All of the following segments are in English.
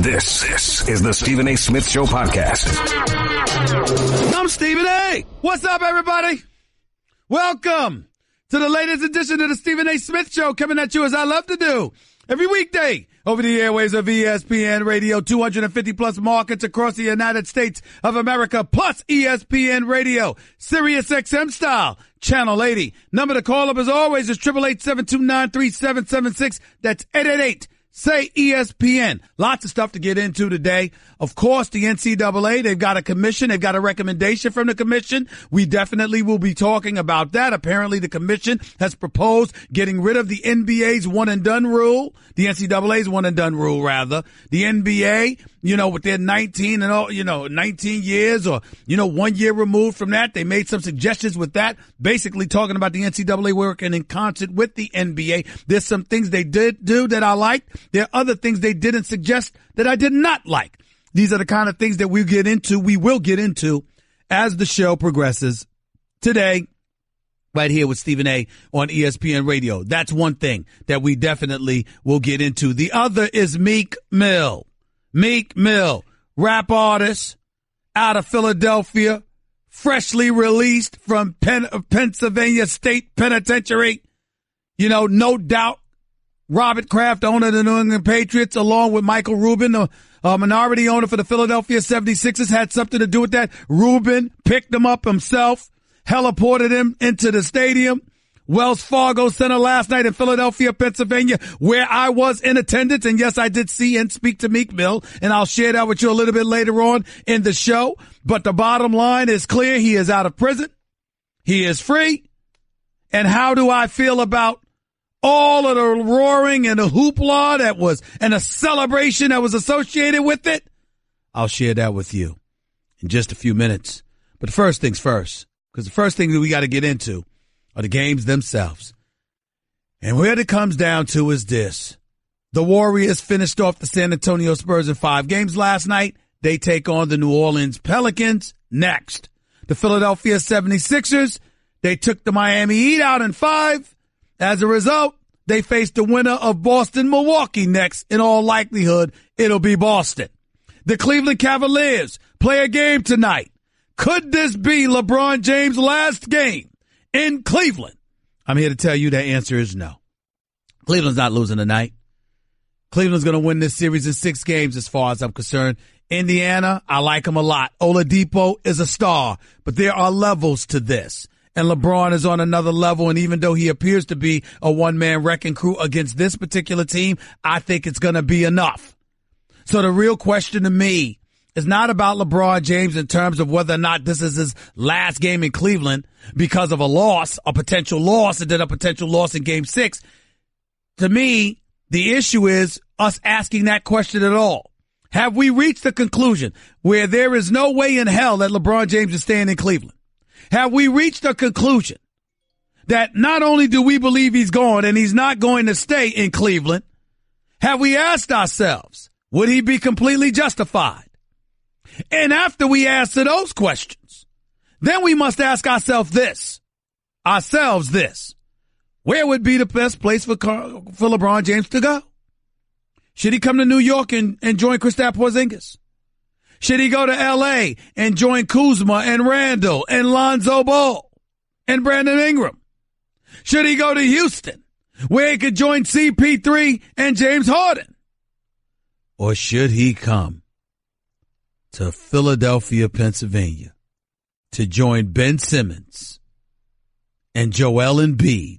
This is the Stephen A. Smith Show podcast. I'm Stephen A. What's up, everybody? Welcome to the latest edition of the Stephen A. Smith Show, coming at you as I love to do every weekday over the airwaves of ESPN Radio, 250 plus markets across the United States of America, plus ESPN Radio, Sirius XM style, Channel 80. Number to call up as always is 888-729-3776. That's 888. Say ESPN. Lots of stuff to get into today. Of course, the NCAA, they've got a commission. They've got a recommendation from the commission. We definitely will be talking about that. Apparently, the commission has proposed getting rid of the NBA's one-and-done rule. The NCAA's one-and-done rule, rather. The NBA, with their 19 years or, 1 year removed from that. They made some suggestions with that, basically talking about the NCAA working in concert with the NBA. There's some things they did do that I liked. There are other things they didn't suggest that I did not like. These are the kind of things that we will get into as the show progresses today, right here with Stephen A. on ESPN Radio. That's one thing that we definitely will get into. The other is Meek Mill. Meek Mill, rap artist out of Philadelphia, freshly released from Pennsylvania State Penitentiary. No doubt, Robert Kraft, owner of the New England Patriots, along with Michael Rubin, the minority owner for the Philadelphia 76ers, had something to do with that. Rubin picked him up himself, heliported him into the stadium, Wells Fargo Center last night in Philadelphia, Pennsylvania, where I was in attendance. And yes, I did see and speak to Meek Mill, and I'll share that with you a little bit later on in the show. But the bottom line is clear. He is out of prison. He is free. And how do I feel about all of the roaring and the hoopla that was, and the celebration that was associated with it? I'll share that with you in just a few minutes. But first things first, because the first thing that we got to get into are the games themselves. And what it comes down to is this. The Warriors finished off the San Antonio Spurs in 5 games last night. They take on the New Orleans Pelicans next. The Philadelphia 76ers, they took the Miami Heat out in 5. As a result, they face the winner of Boston-Milwaukee next. In all likelihood, it'll be Boston. The Cleveland Cavaliers play a game tonight. Could this be LeBron James' last game in Cleveland? I'm here to tell you the answer is no. Cleveland's not losing tonight. Cleveland's going to win this series in 6 games as far as I'm concerned. Indiana, I like them a lot. Oladipo is a star, but there are levels to this. And LeBron is on another level, and even though he appears to be a one-man wrecking crew against this particular team, I think it's going to be enough. So the real question to me is not about LeBron James in terms of whether or not this is his last game in Cleveland because of a loss, a potential loss, and then a potential loss in Game 6. To me, the issue is us asking that question at all. Have we reached the conclusion where there is no way in hell that LeBron James is staying in Cleveland? Have we reached a conclusion that not only do we believe he's gone and he's not going to stay in Cleveland, have we asked ourselves, would he be completely justified? And after we answer those questions, then we must ask ourselves this. Where would be the best place for LeBron James to go? Should he come to New York and join Kristaps Porzingis? Should he go to L.A. and join Kuzma and Randall and Lonzo Ball and Brandon Ingram? Should he go to Houston, where he could join CP3 and James Harden? Or should he come to Philadelphia, Pennsylvania, to join Ben Simmons and Joel Embiid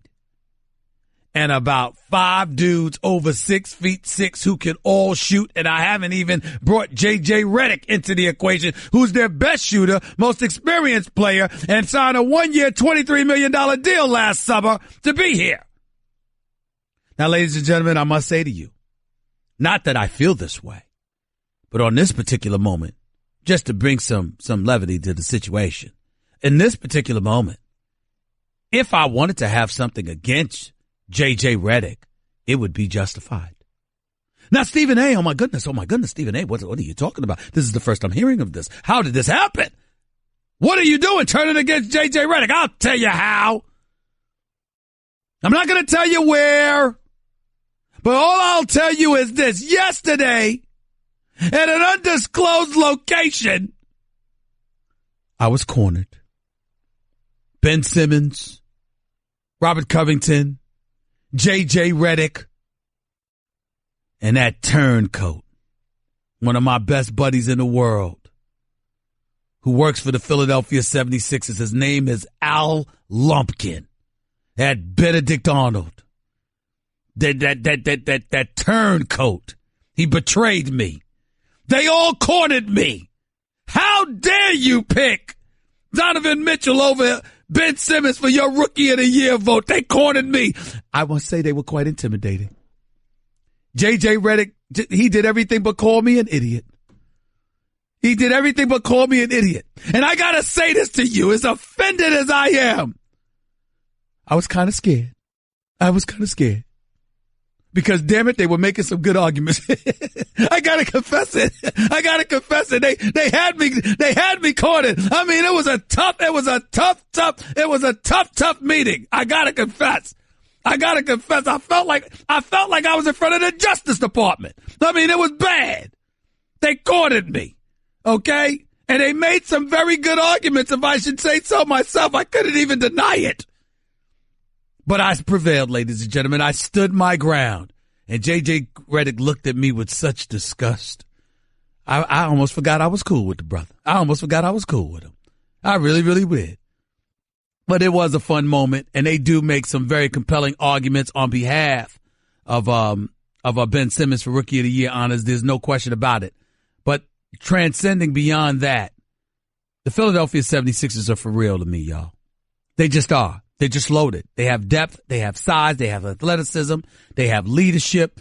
and about 5 dudes over 6'6" who can all shoot? And I haven't even brought J.J. Redick into the equation, who's their best shooter, most experienced player, and signed a 1-year, $23 million deal last summer to be here. Now, ladies and gentlemen, I must say to you, not that I feel this way, but on this particular moment, just to bring some levity to the situation, in this particular moment, if I wanted to have something against J.J. Redick, it would be justified. Now, Stephen A., oh my goodness, Stephen A., what are you talking about? This is the first I'm hearing of this. How did this happen? What are you doing turning against J.J. Redick? I'll tell you how. I'm not going to tell you where, but all I'll tell you is this. Yesterday, at an undisclosed location. I was cornered. Ben Simmons, Robert Covington, J.J. Redick, and that turncoat, one of my best buddies in the world, who works for the Philadelphia 76ers. His name is Al Lumpkin. That Benedict Arnold. That turncoat. He betrayed me. They all cornered me. How dare you pick Donovan Mitchell over Ben Simmons for your Rookie of the Year vote? They cornered me. I must say they were quite intimidating. J.J. Redick, he did everything but call me an idiot. He did everything but call me an idiot. And I got to say this to you, as offended as I am, I was kind of scared. Because, damn it, they were making some good arguments. I got to confess it. They had me cornered. I mean, it was a tough meeting. I got to confess. I felt like I was in front of the Justice Department. I mean, it was bad. They cornered me. Okay? And they made some very good arguments, if I should say so myself. I couldn't even deny it. But I prevailed, ladies and gentlemen. I stood my ground. And J.J. Redick looked at me with such disgust. I almost forgot I was cool with the brother. I almost forgot I was cool with him. I really, really did. But it was a fun moment, and they do make some very compelling arguments on behalf of Ben Simmons for Rookie of the Year honors. There's no question about it. But transcending beyond that, the Philadelphia 76ers are for real to me, y'all. They just are. They're just loaded. They have depth. They have size. They have athleticism. They have leadership.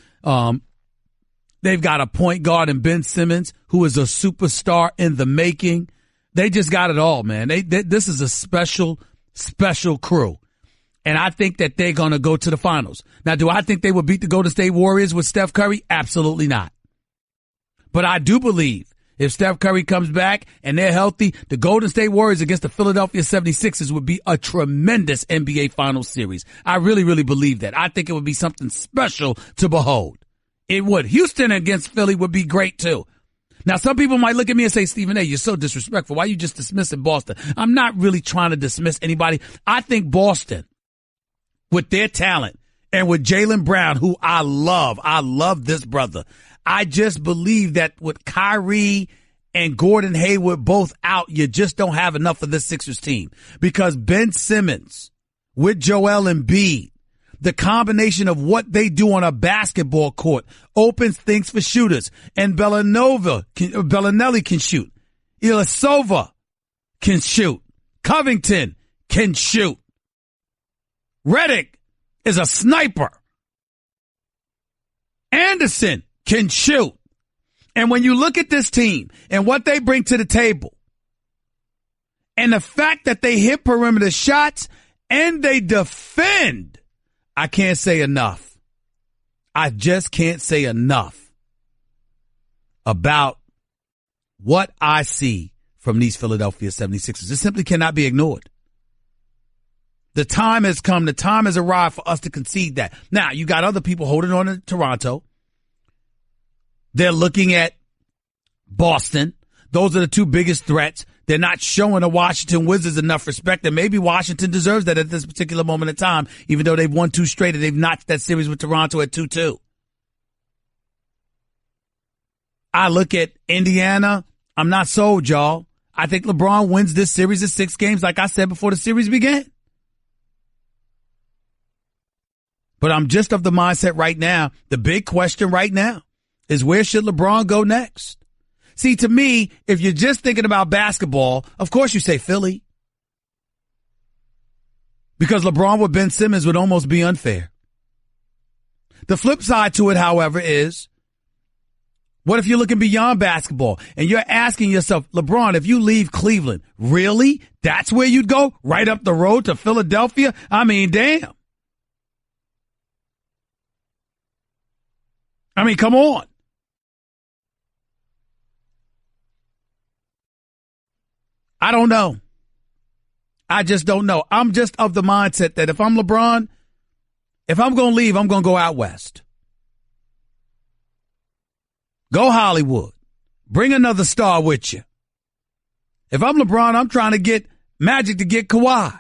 They've got a point guard in Ben Simmons, who is a superstar in the making. They just got it all, man. This is a special crew. And I think that they're going to go to the finals. Now, do I think they will beat the Golden State Warriors with Steph Curry? Absolutely not. But I do believe if Steph Curry comes back and they're healthy, the Golden State Warriors against the Philadelphia 76ers would be a tremendous NBA Finals series. I really, really believe that. I think it would be something special to behold. It would. Houston against Philly would be great, too. Now, some people might look at me and say, Stephen A., you're so disrespectful. Why are you just dismissing Boston? I'm not really trying to dismiss anybody. I think Boston, with their talent and with Jaylen Brown, who I love this brother. I just believe that with Kyrie and Gordon Hayward both out, you just don't have enough of this Sixers team. Because Ben Simmons with Joel Embiid, the combination of what they do on a basketball court opens things for shooters. And Bellinelli can shoot. Ilyasova can shoot. Covington can shoot. Redick is a sniper. Anderson can shoot. And when you look at this team and what they bring to the table, and the fact that they hit perimeter shots and they defend, I can't say enough. I just can't say enough about what I see from these Philadelphia 76ers. It simply cannot be ignored. The time has come. The time has arrived for us to concede that. Now, you got other people holding on to Toronto. They're looking at Boston. Those are the two biggest threats. They're not showing the Washington Wizards enough respect, and maybe Washington deserves that at this particular moment in time, even though they've won two straight and they've notched that series with Toronto at 2-2. I look at Indiana. I'm not sold, y'all. I think LeBron wins this series in 6 games, like I said before the series began. But I'm just of the mindset right now, the big question right now is where should LeBron go next? See, to me, if you're just thinking about basketball, of course you say Philly. Because LeBron with Ben Simmons would almost be unfair. The flip side to it, however, is what if you're looking beyond basketball and you're asking yourself, LeBron, if you leave Cleveland, really? That's where you'd go? Right up the road to Philadelphia? I mean, damn. I mean, come on. I don't know. I just don't know. I'm just of the mindset that if I'm LeBron, if I'm going to leave, I'm going to go out west. Go Hollywood. Bring another star with you. If I'm LeBron, I'm trying to get Magic to get Kawhi.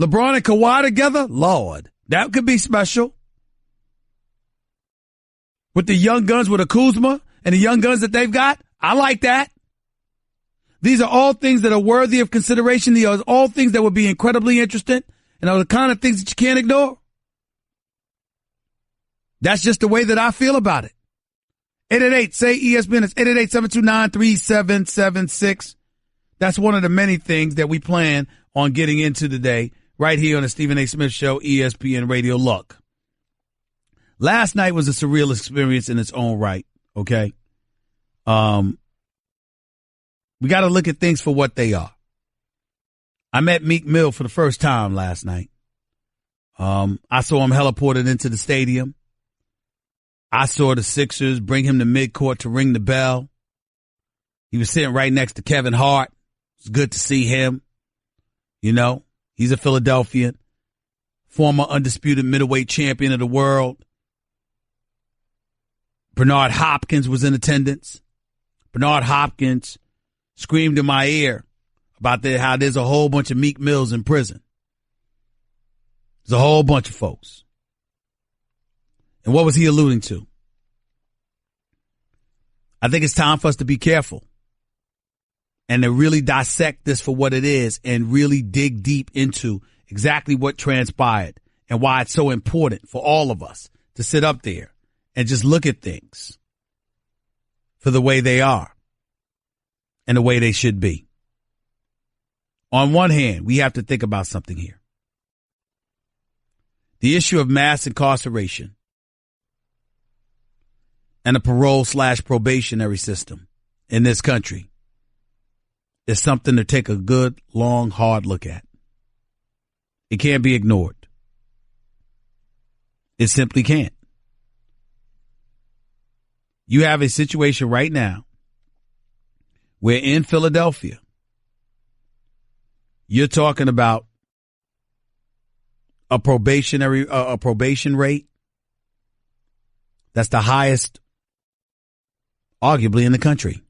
LeBron and Kawhi together? Lord, that could be special. With the young guns, with a Kuzma and the young guns that they've got, I like that. These are all things that are worthy of consideration. These are all things that would be incredibly interesting and are the kind of things that you can't ignore. That's just the way that I feel about it. 888-SAY-ESPN. It's 888-729-3776. That's one of the many things that we plan on getting into today right here on the Stephen A. Smith Show, ESPN Radio. Look, last night was a surreal experience in its own right, okay? We got to look at things for what they are. I met Meek Mill for the first time last night. I saw him heliported into the stadium. I saw the Sixers bring him to midcourt to ring the bell. He was sitting right next to Kevin Hart. It's good to see him. You know, he's a Philadelphian, former undisputed middleweight champion of the world. Bernard Hopkins was in attendance. Bernard Hopkins screamed in my ear about how there's a whole bunch of Meek Mills in prison. There's a whole bunch of folks. And what was he alluding to? I think it's time for us to be careful and to really dissect this for what it is and really dig deep into exactly what transpired and why it's so important for all of us to sit up there and just look at things for the way they are and the way they should be. On one hand, we have to think about something here. The issue of mass incarceration and the parole/probationary system in this country is something to take a good, long, hard look at. It can't be ignored. It simply can't. You have a situation right now where in Philadelphia, you're talking about a probation rate that's the highest arguably in the country.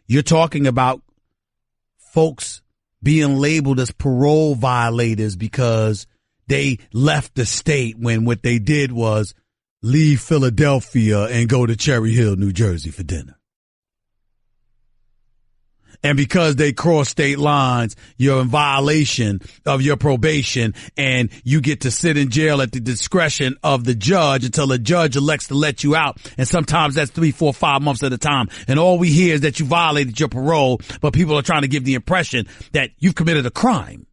You're talking about folks being labeled as parole violators because they left the state when what they did was leave Philadelphia and go to Cherry Hill, New Jersey for dinner. And because they cross state lines, you're in violation of your probation and you get to sit in jail at the discretion of the judge until the judge elects to let you out. And sometimes that's 3, 4, 5 months at a time. And all we hear is that you violated your parole, but people are trying to give the impression that you've committed a crime.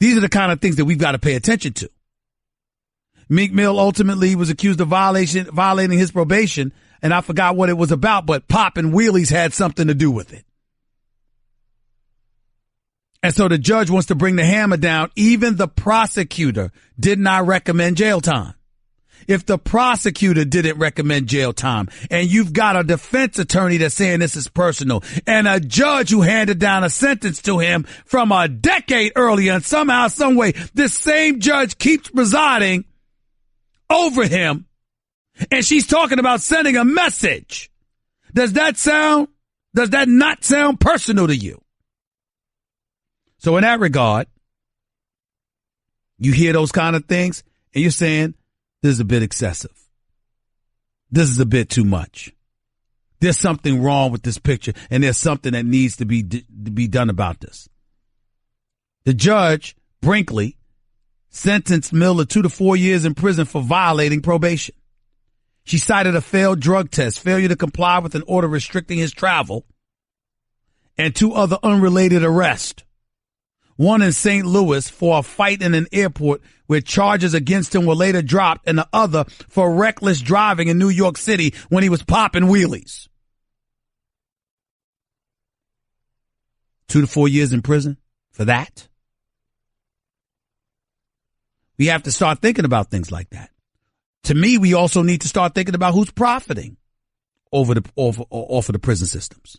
These are the kind of things that we've got to pay attention to. Meek Mill ultimately was accused of violating his probation, and I forgot what it was about, but Pop and Wheelies had something to do with it. And so the judge wants to bring the hammer down. Even the prosecutor did not recommend jail time. If the prosecutor didn't recommend jail time, and you've got a defense attorney that's saying this is personal, and a judge who handed down a sentence to him from a decade earlier, and somehow, some way, this same judge keeps presiding over him, and she's talking about sending a message. Does that not sound personal to you? So in that regard, you hear those kind of things and you're saying, this is a bit excessive. This is a bit too much. There's something wrong with this picture and there's something that needs to be done about this. The judge, Brinkley, sentenced Miller 2 to 4 years in prison for violating probation. She cited a failed drug test, failure to comply with an order restricting his travel, and 2 other unrelated arrests. One in St. Louis for a fight in an airport where charges against him were later dropped, and the other for reckless driving in New York City when he was popping wheelies. 2 to 4 years in prison for that? We have to start thinking about things like that. To me, we also need to start thinking about who's profiting off of the prison systems.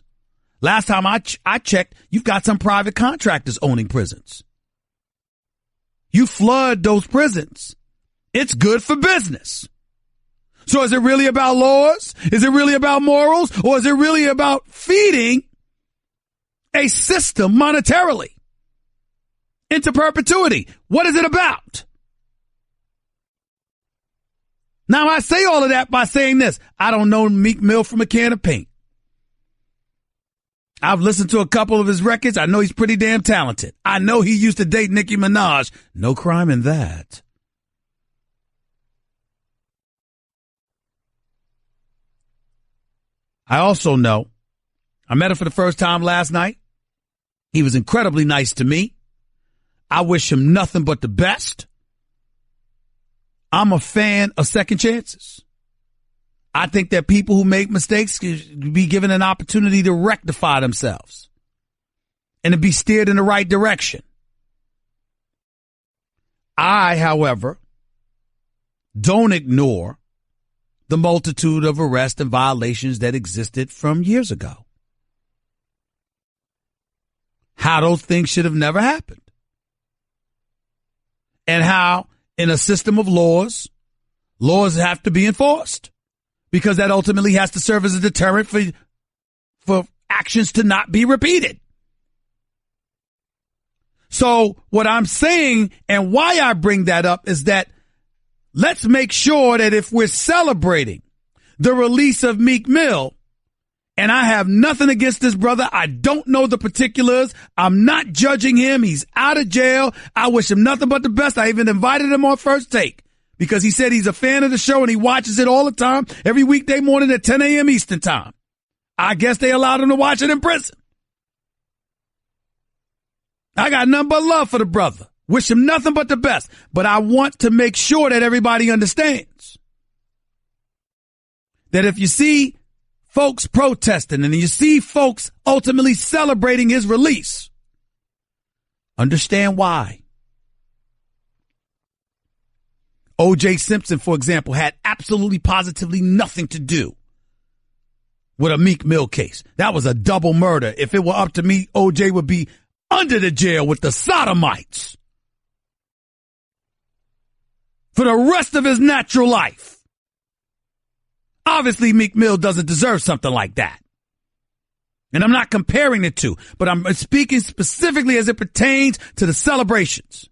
Last time I checked, you've got some private contractors owning prisons. You flood those prisons It's good for business. So is it really about laws? Is it really about morals? Or is it really about feeding a system monetarily into perpetuity? What is it about? Now, I say all of that by saying this. I don't know Meek Mill from a can of paint. I've listened to a couple of his records. I know he's pretty damn talented. I know he used to date Nicki Minaj. No crime in that. I also know I met him for the first time last night. He was incredibly nice to me. I wish him nothing but the best. I'm a fan of second chances. I think that people who make mistakes should be given an opportunity to rectify themselves and to be steered in the right direction. I, however, don't ignore the multitude of arrests and violations that existed from years ago. How those things should have never happened. And how, in a system of laws have to be enforced. Because that ultimately has to serve as a deterrent for actions to not be repeated. So what I'm saying and why I bring that up is that let's make sure that if we're celebrating the release of Meek Mill, and I have nothing against this brother, I don't know the particulars, I'm not judging him, he's out of jail, I wish him nothing but the best. I even invited him on First Take because he said he's a fan of the show and he watches it all the time, every weekday morning at 10 a.m. Eastern time. I guess they allowed him to watch it in prison. I got nothing but love for the brother. Wish him nothing but the best. But I want to make sure that everybody understands that if you see folks protesting and you see folks ultimately celebrating his release, understand why. O.J. Simpson, for example, had absolutely positively nothing to do with a Meek Mill case. That was a double murder. If it were up to me, O.J. would be under the jail with the sodomites for the rest of his natural life. Obviously, Meek Mill doesn't deserve something like that. And I'm not comparing the two, but I'm speaking specifically as it pertains to the celebrations.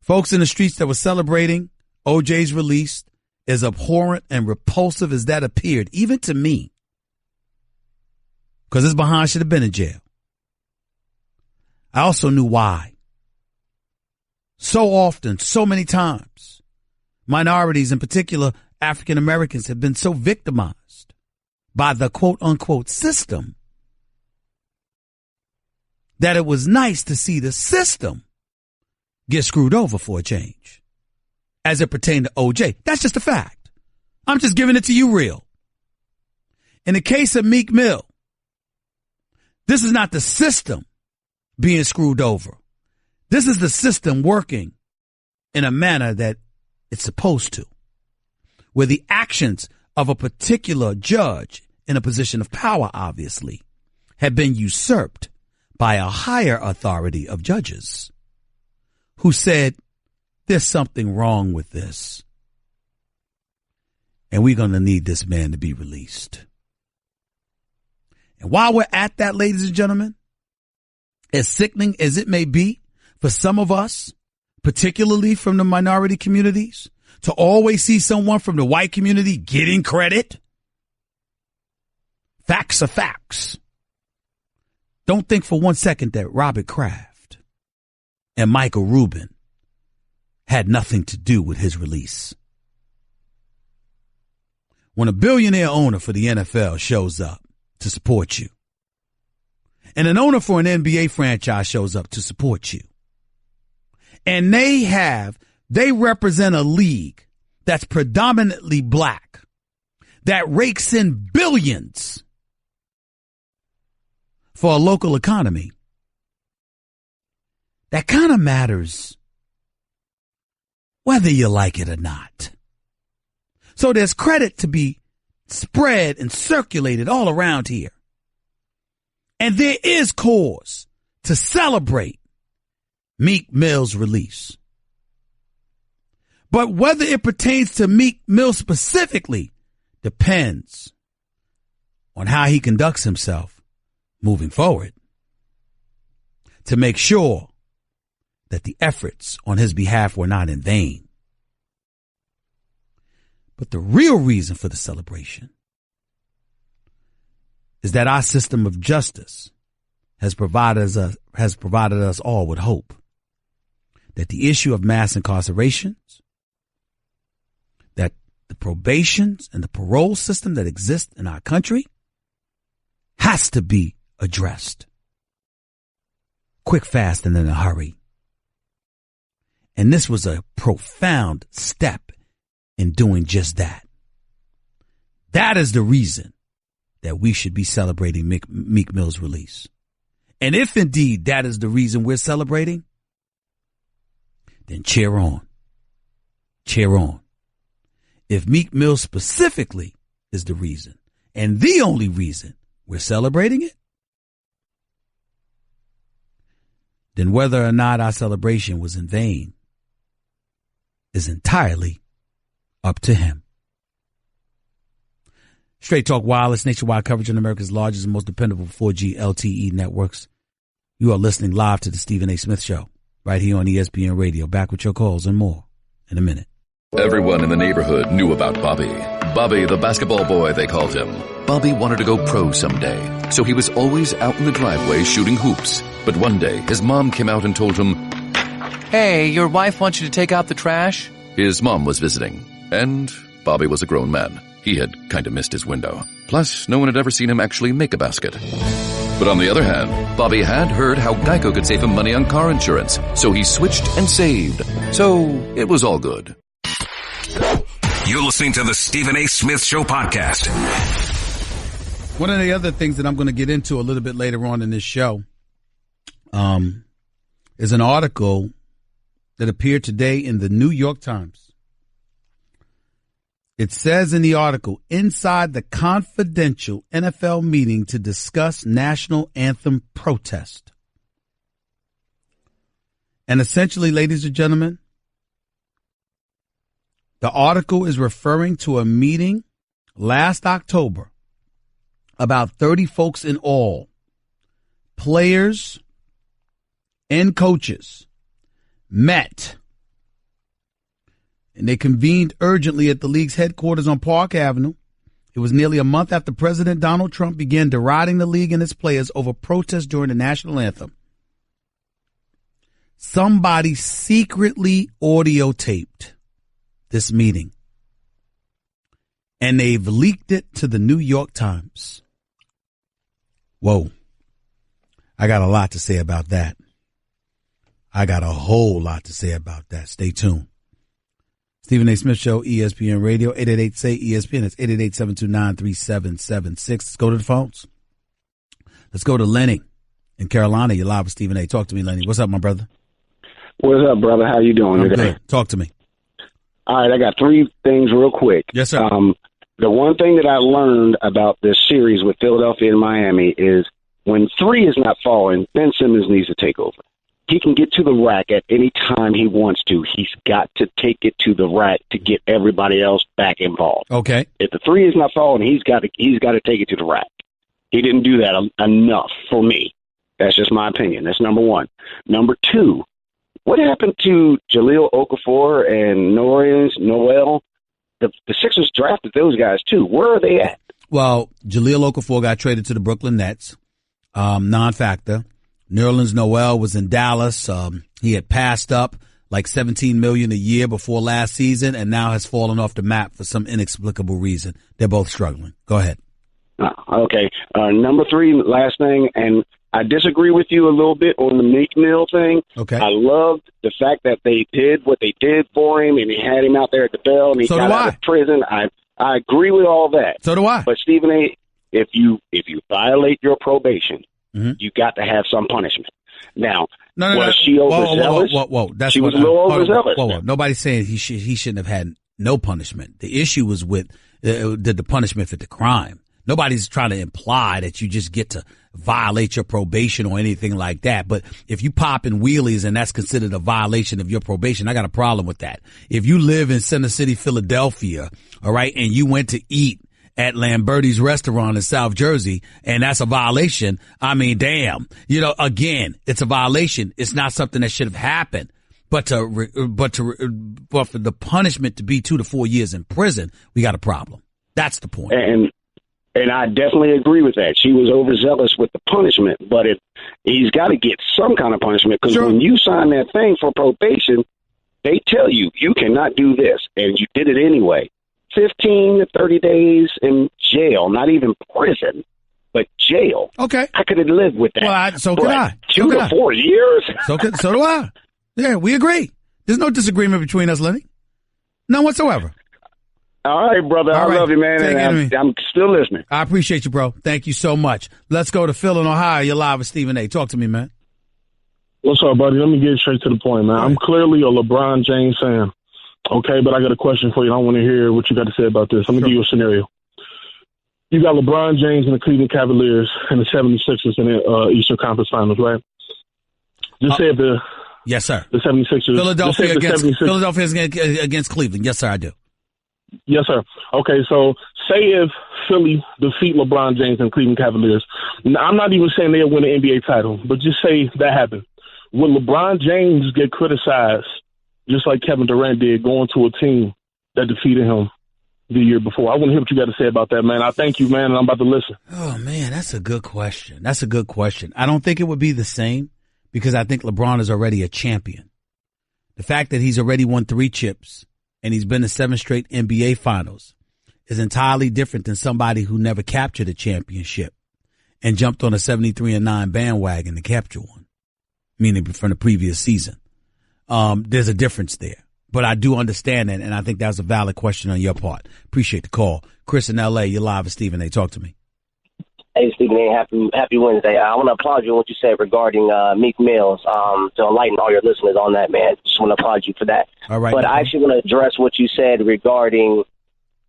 Folks in the streets that were celebrating OJ's release, as abhorrent and repulsive as that appeared, even to me, because his behind should have been in jail. I also knew why. So often, so many times, minorities, in particular African Americans, have been so victimized by the quote unquote system that it was nice to see the system get screwed over for a change as it pertained to OJ. That's just a fact. I'm just giving it to you real. In the case of Meek Mill, this is not the system being screwed over. This is the system working in a manner that it's supposed to, where the actions of a particular judge in a position of power, obviously, have been usurped by a higher authority of judges who said, there's something wrong with this, and we're going to need this man to be released. And while we're at that, ladies and gentlemen, as sickening as it may be for some of us, particularly from the minority communities, to always see someone from the white community getting credit, facts are facts. Don't think for one second that Robert Kraft and Michael Rubin had nothing to do with his release. When a billionaire owner for the NFL shows up to support you, and an owner for an NBA franchise shows up to support you, and they represent a league that's predominantly black, that rakes in billions for a local economy, that kind of matters whether you like it or not. So there's credit to be spread and circulated all around here. And there is cause to celebrate Meek Mill's release. But whether it pertains to Meek Mill specifically depends on how he conducts himself moving forward to make sure that the efforts on his behalf were not in vain. But the real reason for the celebration is that our system of justice has provided us all with hope that the issue of mass incarcerations, that the probations and the parole system that exists in our country has to be addressed quick, fast, and in a hurry. And this was a profound step in doing just that. That is the reason that we should be celebrating Meek Mill's release. And if indeed that is the reason we're celebrating, then cheer on. Cheer on. If Meek Mill specifically is the reason and the only reason we're celebrating it, then whether or not our celebration was in vain is entirely up to him. Straight Talk Wireless, nationwide coverage on America's largest and most dependable 4G LTE networks. You are listening live to the Stephen A. Smith Show, right here on ESPN Radio. Back with your calls and more in a minute. Everyone in the neighborhood knew about Bobby. Bobby, the basketball boy, they called him. Bobby wanted to go pro someday, so he was always out in the driveway shooting hoops. But one day, his mom came out and told him, "Hey, your wife wants you to take out the trash?" His mom was visiting, and Bobby was a grown man. He had kind of missed his window. Plus, no one had ever seen him actually make a basket. But on the other hand, Bobby had heard how Geico could save him money on car insurance, so he switched and saved. So it was all good. You're listening to the Stephen A. Smith Show podcast. One of the other things that I'm going to get into a little bit later on in this show is an article that appeared today in the New York Times. It says in the article, inside the confidential NFL meeting to discuss national anthem protest. And essentially, ladies and gentlemen, the article is referring to a meeting last October. About 30 folks in all, players and coaches, met. And they convened urgently at the league's headquarters on Park Avenue. It was nearly a month after President Donald Trump began deriding the league and its players over protests during the national anthem. Somebody secretly audio taped this meeting, and they've leaked it to the New York Times. Whoa. I got a lot to say about that. I got a whole lot to say about that. Stay tuned. Stephen A. Smith Show, ESPN Radio, 888-SAY-ESPN. That's 888-729-3776. Let's go to the phones. Let's go to Lenny in Carolina. You're live with Stephen A. Talk to me, Lenny. What's up, my brother? What's up, brother? How you doing I'm today? good. Talk to me. All right, I got three things real quick. Yes, sir. The one thing that I learned about this series with Philadelphia and Miami is when three is not falling, Ben Simmons needs to take over. He can get to the rack at any time he wants to. He's got to take it to the rack to get everybody else back involved. Okay. If the three is not falling, he's got to take it to the rack. He didn't do that enough for me. That's just my opinion. That's number one. Number two, what happened to Jahlil Okafor and Noel? The Sixers drafted those guys too. Where are they at? Well, Jahlil Okafor got traded to the Brooklyn Nets, non-factor. Nerlens Noel was in Dallas. He had passed up like $17 million a year before last season, and now has fallen off the map for some inexplicable reason. They're both struggling. Go ahead. Okay. Number three, last thing, and I disagree with you a little bit on the Meek Mill thing. Okay. I loved the fact that they did what they did for him, and he had him out there at the Bell, and he got out of prison. I agree with all that. So do I. But Stephen A., if you violate your probation, you got to have some punishment. Now, was she overzealous? Whoa. She was a little overzealous. Whoa. Nobody's saying he shouldn't have had no punishment. The issue was with did the punishment fit the crime. Nobody's trying to imply that you just get to violate your probation or anything like that. But if you pop in wheelies and that's considered a violation of your probation, I got a problem with that. If you live in Center City, Philadelphia, all right, and you went to eat at Lamberti's restaurant in South Jersey, and that's a violation, I mean, damn. You know, again, it's a violation. It's not something that should have happened. But for the punishment to be 2 to 4 years in prison, we got a problem. That's the point. And I definitely agree with that. She was overzealous with the punishment, but he's got to get some kind of punishment, because when you sign that thing for probation, they tell you cannot do this, and you did it anyway. 15 to 30 days in jail, not even prison, but jail. Okay. I could have lived with that. Well, so could I. 2 to 4 years? So do I. Yeah, we agree. There's no disagreement between us, Lenny. None whatsoever. All right, brother. I love you, man. And I'm still listening. I appreciate you, bro. Thank you so much. Let's go to Phil in Ohio. You're live with Stephen A. Talk to me, man. What's up, buddy? Let me get straight to the point, man. I'm clearly a LeBron James fan. Okay, but I got a question for you. I want to hear what you got to say about this. Let me give you a scenario. You got LeBron James and the Cleveland Cavaliers and the 76ers in the Eastern Conference Finals, right? Just say if the yes, sir. The 76ers. Philadelphia against Cleveland. Yes, sir, I do. Yes, sir. Okay, so say if Philly defeat LeBron James and Cleveland Cavaliers. Now, I'm not even saying they'll win an NBA title, but just say that happened. Would LeBron James get criticized just like Kevin Durant did going to a team that defeated him the year before? I want to hear what you got to say about that, man. I thank you, man, and I'm about to listen. Oh, man, that's a good question. I don't think it would be the same, because I think LeBron is already a champion. The fact that he's already won 3 chips and he's been to 7 straight NBA finals is entirely different than somebody who never captured a championship and jumped on a 73-9 bandwagon to capture one, meaning from the previous season. There's a difference there, but I do understand that, and I think that was a valid question on your part. Appreciate the call. Chris in L.A., you're live with Stephen A. Talk to me. Hey, Stephen A., happy Wednesday. I want to applaud you on what you said regarding Meek Millâ, to enlighten all your listeners on that, man. Just want to applaud you for that. All right. But I actually want to address what you said regarding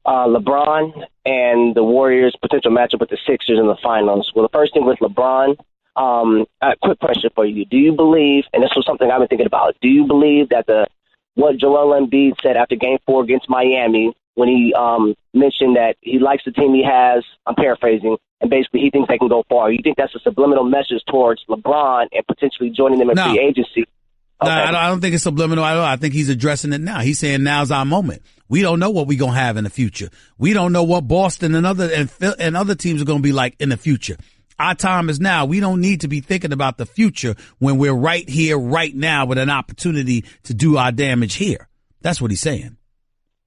LeBron and the Warriors' potential matchup with the Sixers in the finals. Well, the first thing with LeBron, a quick question for you. Do you believe, and this was something I've been thinking about, do you believe that what Joel Embiid said after Game 4 against Miami, when he mentioned that he likes the team he has, I'm paraphrasing, and basically he thinks they can go far, you think that's a subliminal message towards LeBron and potentially joining them in free agency? Okay. No, I don't think it's subliminal at all. I think he's addressing it now. He's saying now's our moment. We don't know what we're going to have in the future. We don't know what Boston and other teams are going to be like in the future. Our time is now. We don't need to be thinking about the future when we're right here, right now, with an opportunity to do our damage here. That's what he's saying.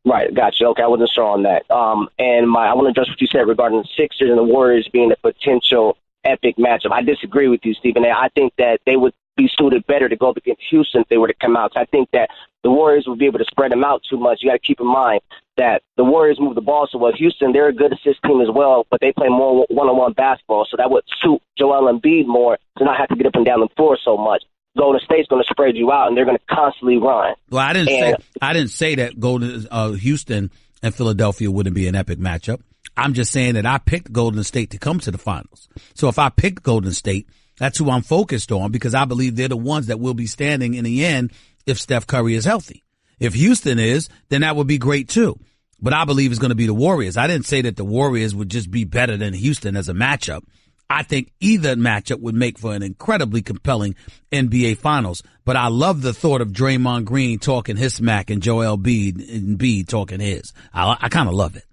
Right, gotcha. Okay, I wasn't sure on that. I want to address what you said regarding the Sixers and the Warriors being a potential epic matchup. I disagree with you, Stephen A. I think that they would be suited better to go up against Houston if they were to come out. So I think that the Warriors would be able to spread them out too much. You got to keep in mind that the Warriors move the ball so well. Houston, they're a good assist team as well, but they play more one-on-one basketball, so that would suit Joel Embiid more to not have to get up and down the floor so much. Golden State's going to spread you out, and they're going to constantly run. Well, I didn't say that Houston and Philadelphia wouldn't be an epic matchup. I'm just saying that I picked Golden State to come to the finals. So if I picked Golden State, that's who I'm focused on, because I believe they're the ones that will be standing in the end if Steph Curry is healthy. If Houston is, then that would be great too. But I believe it's going to be the Warriors. I didn't say that the Warriors would just be better than Houston as a matchup. I think either matchup would make for an incredibly compelling NBA Finals. But I love the thought of Draymond Green talking his smack and Joel Embiid talking his. I kind of love it.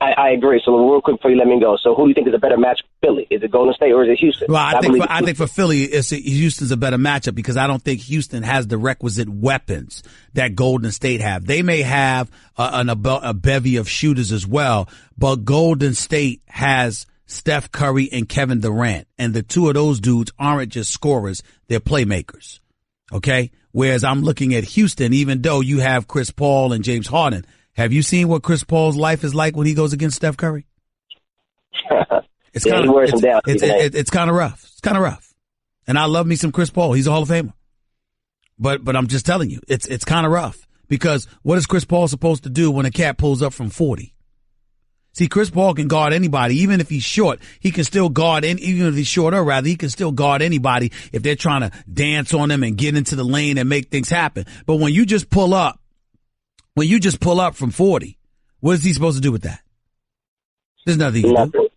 I agree. So real quick before you let me go. So who do you think is a better match for Philly? Is it Golden State or is it Houston? Well, I think for Philly, Houston's a better matchup, because I don't think Houston has the requisite weapons that Golden State have. They may have a bevy of shooters as well, but Golden State has Steph Curry and Kevin Durant, and the two of those dudes aren't just scorers, they're playmakers. Okay? Whereas I'm looking at Houston, even though you have Chris Paul and James Harden. Have you seen what Chris Paul's life is like when he goes against Steph Curry? It's kind of rough. It's kind of rough. And I love me some Chris Paul. He's a Hall of Famer. But I'm just telling you, it's kind of rough, because what is Chris Paul supposed to do when a cat pulls up from 40? See, Chris Paul can guard anybody, even if he's short. He can still guard, even if he's shorter, rather, he can still guard anybody if they're trying to dance on him and get into the lane and make things happen. But when you just pull up from 40, what is he supposed to do with that? There's nothing he can do.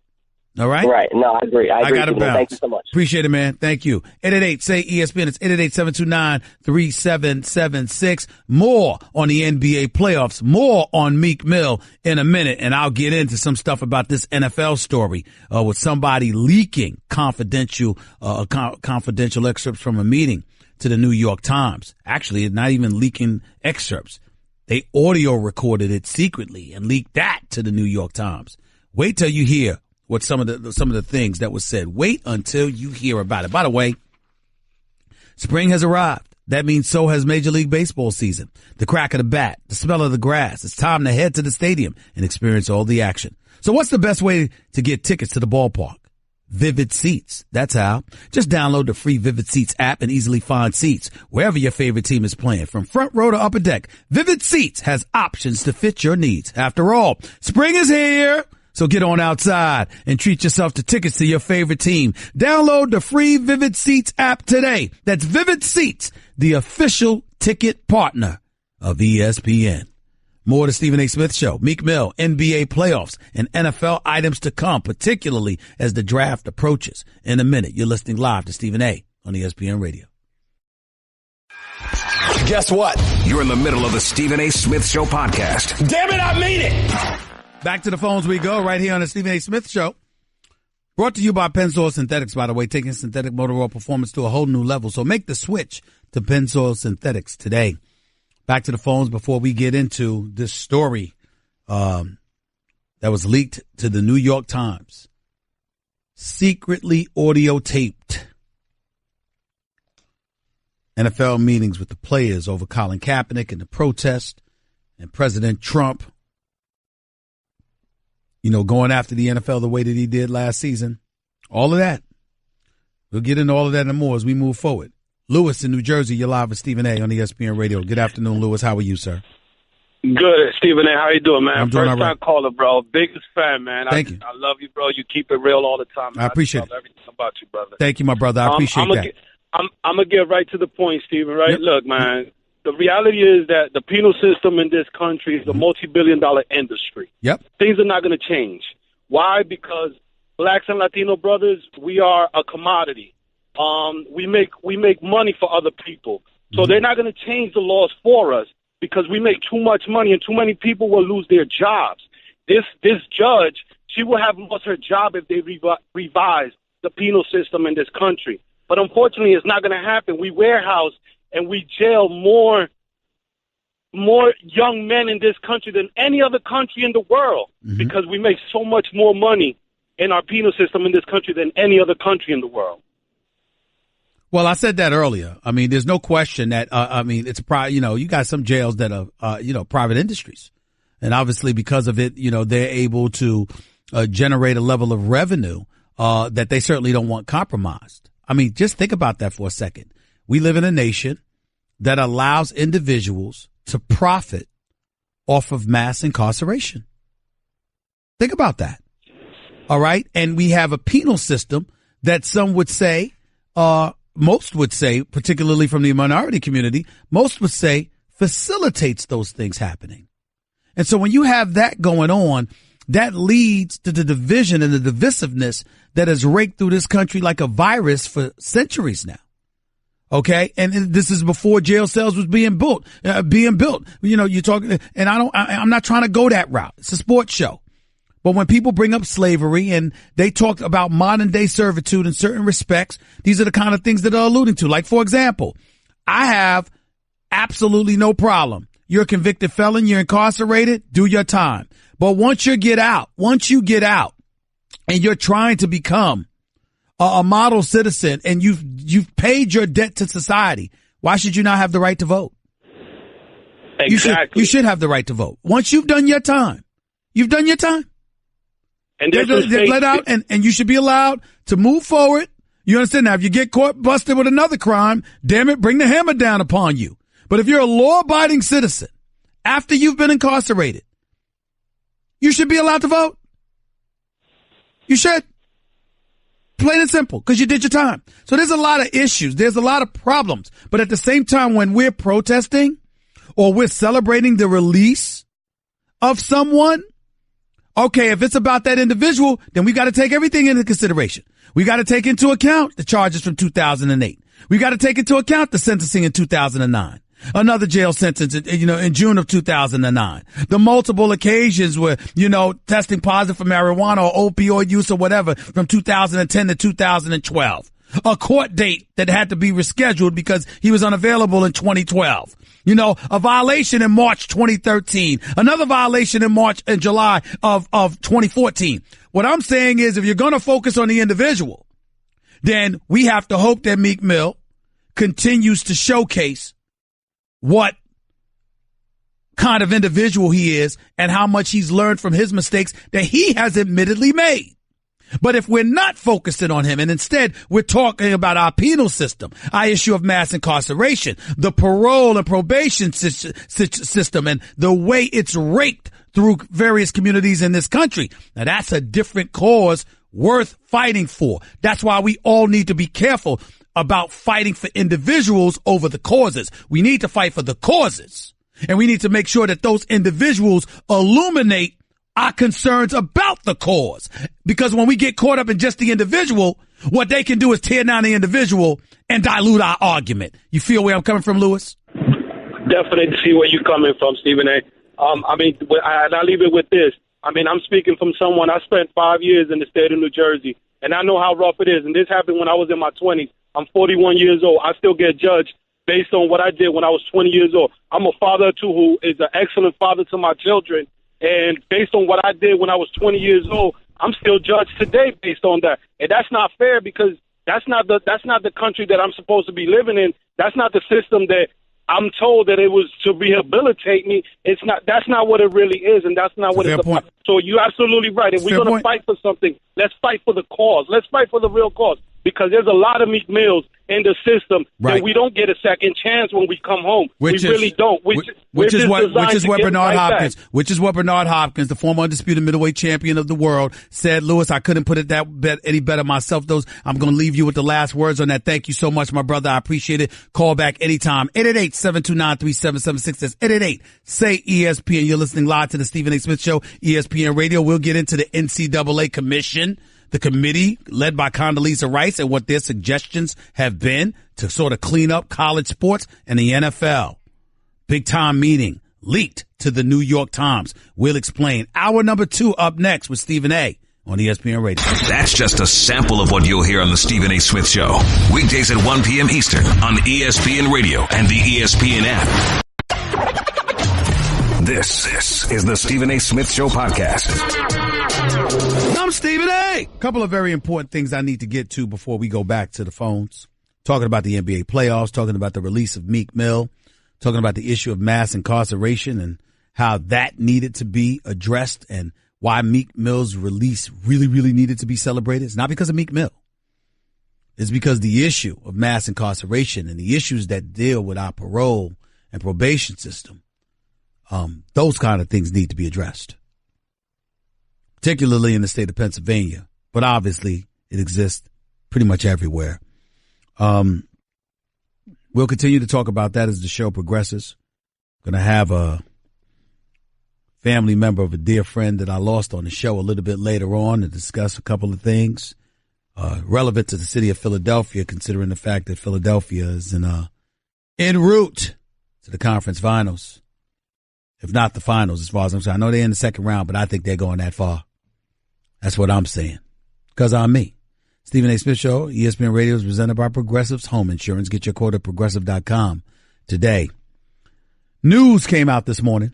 All right? Right. No, I agree. I got it. Thank you so much. Appreciate it, man. Thank you. 888-SAY-ESPN. It's 888-729-3776. More on the NBA playoffs. More on Meek Mill in a minute. And I'll get into some stuff about this NFL story with somebody leaking confidential excerpts from a meeting to the New York Times. Actually, it's not even leaking excerpts. They audio recorded it secretly and leaked that to the New York Times. Wait till you hear what some of the things that was said. Wait until you hear about it. By the way, spring has arrived. That means so has Major League Baseball season. The crack of the bat, the smell of the grass. It's time to head to the stadium and experience all the action. So what's the best way to get tickets to the ballpark? Vivid Seats. That's how. Just download the free Vivid Seats app and easily find seats wherever your favorite team is playing, from front row to upper deck. Vivid Seats has options to fit your needs. After all, spring is here. So get on outside and treat yourself to tickets to your favorite team. Download the free Vivid Seats app today. That's Vivid Seats, the official ticket partner of ESPN. More to Stephen A. Smith Show, Meek Mill, NBA playoffs, and NFL items to come, particularly as the draft approaches. In a minute, you're listening live to Stephen A. on ESPN Radio. Guess what? You're in the middle of the Stephen A. Smith Show podcast. Damn it, I mean it! Back to the phones we go right here on the Stephen A. Smith Show. Brought to you by Pennzoil Synthetics, by the way, taking synthetic motor oil performance to a whole new level. So make the switch to Pennzoil Synthetics today. Back to the phones before we get into this story that was leaked to the New York Times. Secretly audio taped NFL meetings with the players over Colin Kaepernick and the protest and President Trump, going after the NFL the way that he did last season. All of that. We'll get into all of that and more as we move forward. Lewis in New Jersey, you're live with Stephen A. on ESPN Radio. Good afternoon, Lewis. How are you, sir? Good, Stephen A. How you doing, man? I'm doing all right. First time caller, bro. Biggest fan, man. Thank you. I love you, bro. You keep it real all the time, man. I appreciate it. Everything about you, brother. Thank you, my brother. I appreciate that. I'm going to get right to the point, Stephen, right? Yep. Look, man, the reality is that the penal system in this country is a multi-billion-dollar industry. Yep. Things are not going to change. Why? Because blacks and Latino brothers, we are a commodity. We make money for other people. So they're not going to change the laws for us because we make too much money and too many people will lose their jobs. This judge, she will have lost her job if they revise the penal system in this country. But unfortunately, it's not going to happen. We warehouse and we jail more young men in this country than any other country in the world because we make so much more money in our penal system in this country than any other country in the world. Well, I said that earlier. I mean, there's no question that, it's you got some jails that are, private industries. And obviously because of it, they're able to generate a level of revenue that they certainly don't want compromised. I mean, just think about that for a second. We live in a nation that allows individuals to profit off of mass incarceration. Think about that. All right. And we have a penal system that some would say, most would say, particularly from the minority community, most would say facilitates those things happening. And so when you have that going on, that leads to the division and the divisiveness that has raked through this country like a virus for centuries now. Okay. And this is before jail cells was being built. You're talking, and I'm not trying to go that route. It's a sports show. But when people bring up slavery and they talk about modern day servitude in certain respects, these are the kind of things that are alluding to. Like, for example, I have absolutely no problem. You're a convicted felon. You're incarcerated. Do your time. But once you get out and you're trying to become a model citizen and you've paid your debt to society, why should you not have the right to vote? Exactly. You should have the right to vote. Once you've done your time, you've done your time. And they're let out and you should be allowed to move forward. You understand? Now, if you get caught busted with another crime, damn it, bring the hammer down upon you. But if you're a law-abiding citizen, after you've been incarcerated, you should be allowed to vote. You should. Plain and simple, because you did your time. So there's a lot of issues. There's a lot of problems. But at the same time, when we're protesting or we're celebrating the release of someone, okay, if it's about that individual, then we got to take everything into consideration. We got to take into account the charges from 2008. We got to take into account the sentencing in 2009. Another jail sentence, in June of 2009. The multiple occasions where, testing positive for marijuana or opioid use or whatever from 2010 to 2012. A court date that had to be rescheduled because he was unavailable in 2012. A violation in March 2013. Another violation in July of 2014. What I'm saying is if you're going to focus on the individual, then we have to hope that Meek Mill continues to showcase what kind of individual he is and how much he's learned from his mistakes that he has admittedly made. But if we're not focusing on him and instead we're talking about our penal system, our issue of mass incarceration, the parole and probation system and the way it's raked through various communities in this country, now that's a different cause worth fighting for. That's why we all need to be careful about fighting for individuals over the causes. We need to fight for the causes. And we need to make sure that those individuals illuminate our concerns about the cause. Because when we get caught up in just the individual, what they can do is tear down the individual and dilute our argument. You feel where I'm coming from, Lewis? Definitely see where you're coming from, Stephen A. I'll leave it with this. I'm speaking from someone. I spent 5 years in the state of New Jersey, and I know how rough it is. And this happened when I was in my 20s. I'm 41 years old. I still get judged based on what I did when I was 20 years old. I'm a father, too, who is an excellent father to my children. And based on what I did when I was 20 years old, I'm still judged today based on that. And that's not fair because that's not the country that I'm supposed to be living in. That's not the system that I'm told that it was to rehabilitate me. That's not what it really is, and that's not what it's about. So you're absolutely right. If we're going to fight for something, let's fight for the cause. Let's fight for the real cause. Because there's a lot of Meek Mills in the system that we don't get a second chance when we come home. We really don't. Which is what Bernard Hopkins, the former undisputed middleweight champion of the world, said. Lewis, I couldn't put it any better myself. I'm going to leave you with the last words on that. Thank you so much, my brother. I appreciate it. Call back anytime. 888-729-3776. That's 888-SAY-ESPN. You're listening live to the Stephen A. Smith Show, ESPN Radio. We'll get into the NCAA commission. The committee led by Condoleezza Rice and what their suggestions have been to sort of clean up college sports and the NFL. Big time meeting leaked to the New York Times. We'll explain. Hour number 2 up next with Stephen A. on ESPN Radio. That's just a sample of what you'll hear on the Stephen A. Smith Show. Weekdays at 1 p.m. Eastern on ESPN Radio and the ESPN app. This is the Stephen A. Smith Show podcast. I'm Stephen A. A couple of very important things I need to get to before we go back to the phones. Talking about the NBA playoffs, talking about the release of Meek Mill, talking about the issue of mass incarceration and how that needed to be addressed and why Meek Mill's release really, really needed to be celebrated. It's not because of Meek Mill. It's because the issue of mass incarceration and the issues that deal with our parole and probation system, those kind of things need to be addressed, particularly in the state of Pennsylvania. But obviously, it exists pretty much everywhere. We'll continue to talk about that as the show progresses. Going to have a family member of a dear friend that I lost on the show a little bit later on to discuss a couple of things relevant to the city of Philadelphia, considering the fact that Philadelphia is en route to the conference finals. If not the finals, as far as I'm saying. I know they're in the second round, but I think they're going that far. That's what I'm saying. Because I'm me. Stephen A. Smith Show, ESPN Radio is presented by Progressive's Home Insurance. Get your quote at Progressive.com today. News came out this morning.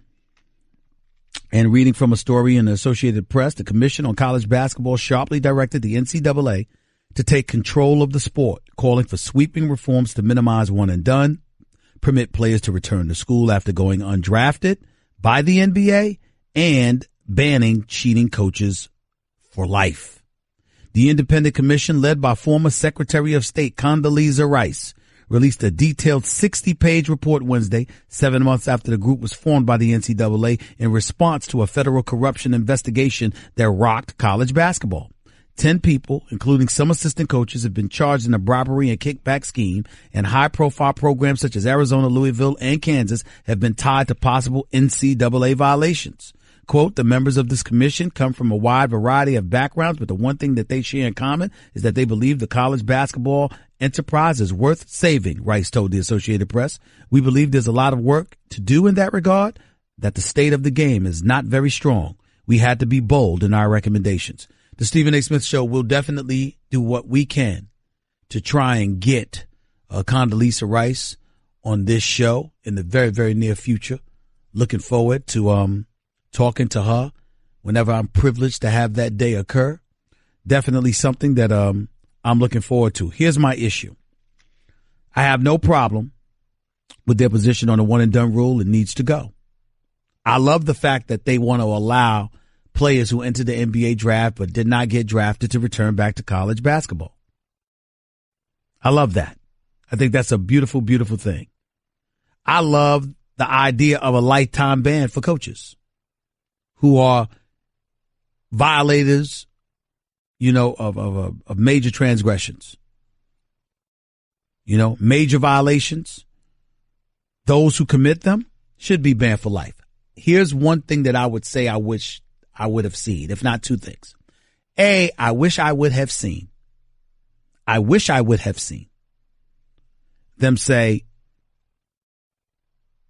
And reading from a story in the Associated Press, the Commission on College Basketball sharply directed the NCAA to take control of the sport, calling for sweeping reforms to minimize one and done, permit players to return to school after going undrafted by the NBA, and banning cheating coaches for life. The independent commission, led by former Secretary of State Condoleezza Rice, released a detailed 60-page report Wednesday, 7 months after the group was formed by the NCAA in response to a federal corruption investigation that rocked college basketball. 10 people, including some assistant coaches, have been charged in a bribery and kickback scheme, and high-profile programs such as Arizona, Louisville, and Kansas have been tied to possible NCAA violations. Quote, the members of this commission come from a wide variety of backgrounds, but the one thing that they share in common is that they believe the college basketball enterprise is worth saving, Rice told the Associated Press. We believe there's a lot of work to do in that regard, that the state of the game is not very strong. We had to be bold in our recommendations. The Stephen A. Smith Show will definitely do what we can to try and get Condoleezza Rice on this show in the very, very near future. Looking forward to talking to her whenever I'm privileged to have that day occur. Definitely something that I'm looking forward to. Here's my issue. I have no problem with their position on the one and done rule. It needs to go. I love the fact that they want to allow players who entered the NBA draft but did not get drafted to return back to college basketball. I love that. I think that's a beautiful, beautiful thing. I love the idea of a lifetime ban for coaches who are violators, of major transgressions. Major violations. Those who commit them should be banned for life. Here's one thing that I would say I wish I would have seen, if not two things. A, I wish I would have seen them say,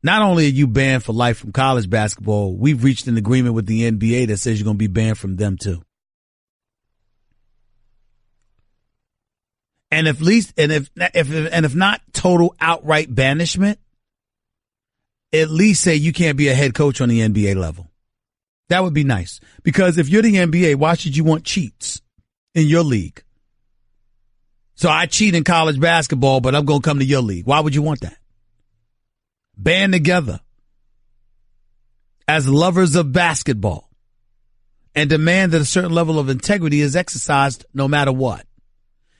not only are you banned for life from college basketball, we've reached an agreement with the NBA that says you're going to be banned from them too. And if not total outright banishment, at least say you can't be a head coach on the NBA level. That would be nice. Because if you're the NBA, why should you want cheats in your league? So I cheat in college basketball, but I'm going to come to your league. Why would you want that? Band together as lovers of basketball and demand that a certain level of integrity is exercised no matter what.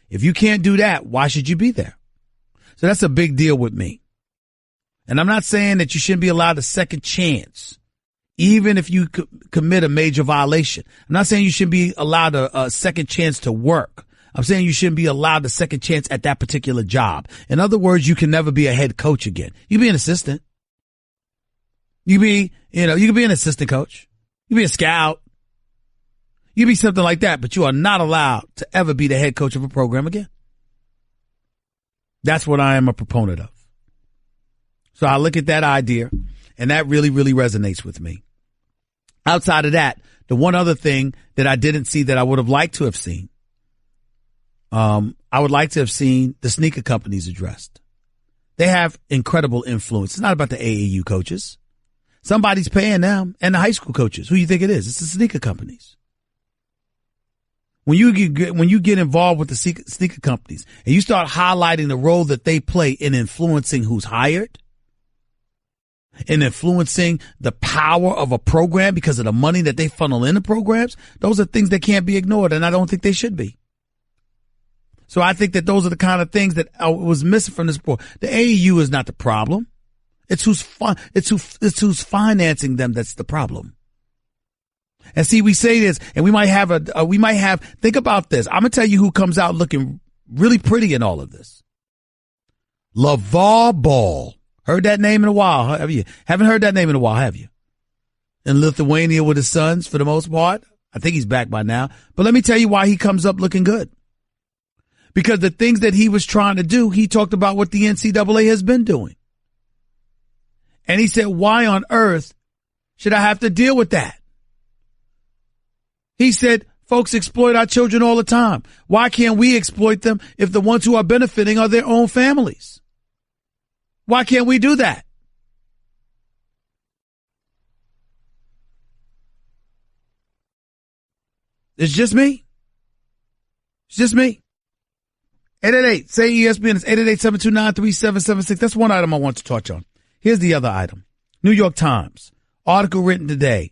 If you can't do that, why should you be there? So that's a big deal with me. And I'm not saying that you shouldn't be allowed a second chance, even if you commit a major violation. I'm not saying you shouldn't be allowed a second chance to work. I'm saying you shouldn't be allowed a second chance at that particular job. In other words, you can never be a head coach again. You can be an assistant. You can be an assistant coach. You can be a scout. You can be something like that, but you are not allowed to ever be the head coach of a program again. That's what I am a proponent of. So I look at that idea, and that really, really resonates with me. Outside of that, the one other thing that I didn't see that I would have liked to have seen, I would like to have seen the sneaker companies addressed. They have incredible influence. It's not about the AAU coaches. Somebody's paying them, and the high school coaches. Who you think it is? It's the sneaker companies. When you get involved with the sneaker companies and you start highlighting the role that they play in influencing who's hired, in influencing the power of a program because of the money that they funnel into programs, those are things that can't be ignored, and I don't think they should be. So I think that those are the kind of things that was missing from this report. The AAU is not the problem. It's who's financing them that's the problem. And see, we say this, and we might have, think about this. I'm going to tell you who comes out looking really pretty in all of this. LeVar Ball. Heard that name in a while, have you? Haven't heard that name in a while, have you? In Lithuania with his sons, for the most part. I think he's back by now. But let me tell you why he comes up looking good. Because the things that he was trying to do, he talked about what the NCAA has been doing. And he said, why on earth should I have to deal with that? He said, folks exploit our children all the time. Why can't we exploit them if the ones who are benefiting are their own families? Why can't we do that? It's just me. It's just me. 888, say ESPN. It's 888-729-3776. That's one item I want to touch on. Here's the other item. New York Times. Article written today.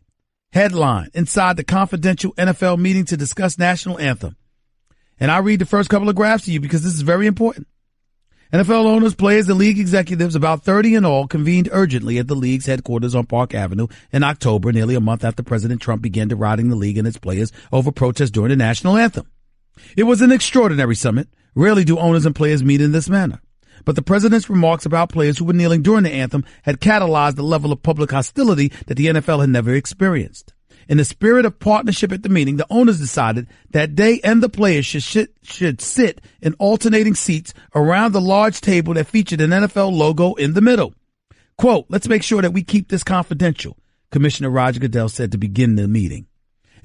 Headline, inside the confidential NFL meeting to discuss national anthem. And I'll read the first couple of graphs to you because this is very important. NFL owners, players, and league executives, about 30 in all, convened urgently at the league's headquarters on Park Avenue in October, nearly a month after President Trump began deriding the league and its players over protests during the national anthem. It was an extraordinary summit. Rarely do owners and players meet in this manner. But the president's remarks about players who were kneeling during the anthem had catalyzed a level of public hostility that the NFL had never experienced. In the spirit of partnership at the meeting, the owners decided that they and the players should sit in alternating seats around the large table that featured an NFL logo in the middle. Quote, let's make sure that we keep this confidential, Commissioner Roger Goodell said to begin the meeting.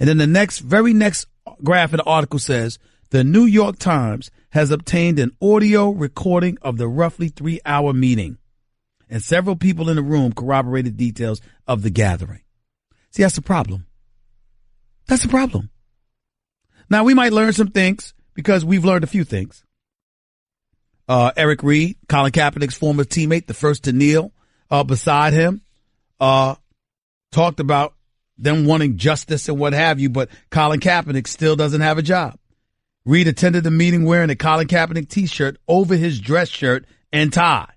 And then the very next graph in the article says, the New York Times has obtained an audio recording of the roughly 3-hour meeting, and several people in the room corroborated details of the gathering. See, that's the problem. That's the problem. Now, we might learn some things because we've learned a few things. Eric Reed, Colin Kaepernick's former teammate, the first to kneel beside him, talked about them wanting justice and what have you, but Colin Kaepernick still doesn't have a job. Reed attended the meeting wearing a Colin Kaepernick t-shirt over his dress shirt and tie.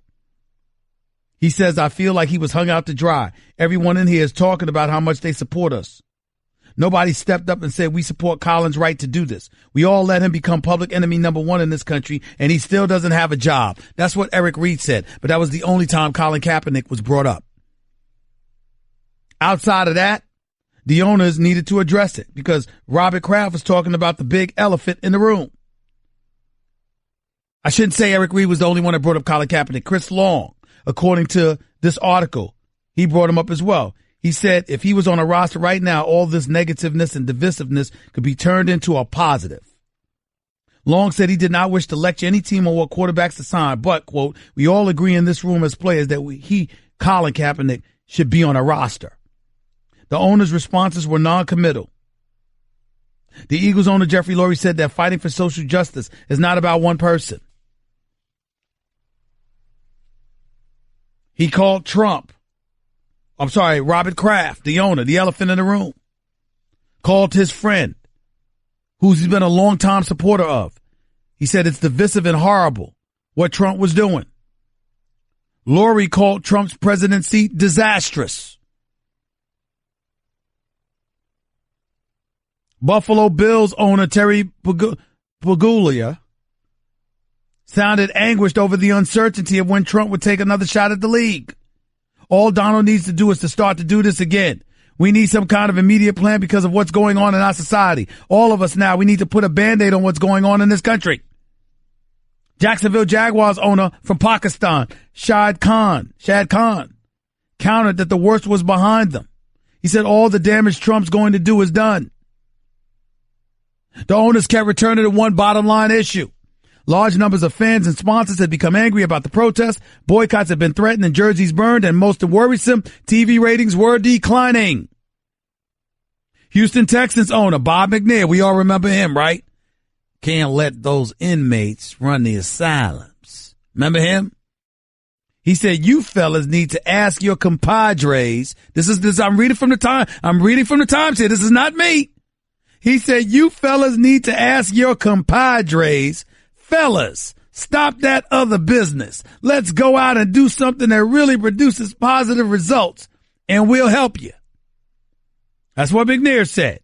He says, I feel like he was hung out to dry. Everyone in here is talking about how much they support us. Nobody stepped up and said, we support Colin's right to do this. We all let him become public enemy number one in this country, and he still doesn't have a job. That's what Eric Reed said, but that was the only time Colin Kaepernick was brought up. Outside of that, the owners needed to address it because Robert Kraft was talking about the big elephant in the room. I shouldn't say Eric Reed was the only one that brought up Colin Kaepernick. Chris Long, according to this article, he brought him up as well. He said if he was on a roster right now, all this negativeness and divisiveness could be turned into a positive. Long said he did not wish to lecture any team on what quarterbacks to sign, but, quote, we all agree in this room as players that Colin Kaepernick, should be on a roster. The owner's responses were non-committal. The Eagles owner Jeffrey Lurie said that fighting for social justice is not about one person. He called Robert Kraft, the owner, the elephant in the room, called his friend, who he's been a longtime supporter of. He said it's divisive and horrible what Trump was doing. Lurie called Trump's presidency disastrous. Buffalo Bills owner Terry Paguglia sounded anguished over the uncertainty of when Trump would take another shot at the league. All Donald needs to do is to start to do this again. We need some kind of immediate plan because of what's going on in our society. All of us now, we need to put a Band-Aid on what's going on in this country. Jacksonville Jaguars owner from Pakistan, Shad Khan, countered that the worst was behind them. He said all the damage Trump's going to do is done. The owners kept returning to one bottom line issue. Large numbers of fans and sponsors had become angry about the protest. Boycotts had been threatened and jerseys burned, and most worrisome, TV ratings were declining. Houston Texans owner Bob McNair, we all remember him, right? Can't let those inmates run the asylums. Remember him? He said, you fellas need to ask your compadres. I'm reading from the Times here. This is not me. He said, you fellas need to ask your compadres, fellas, stop that other business. Let's go out and do something that really produces positive results, and we'll help you. That's what McNair said.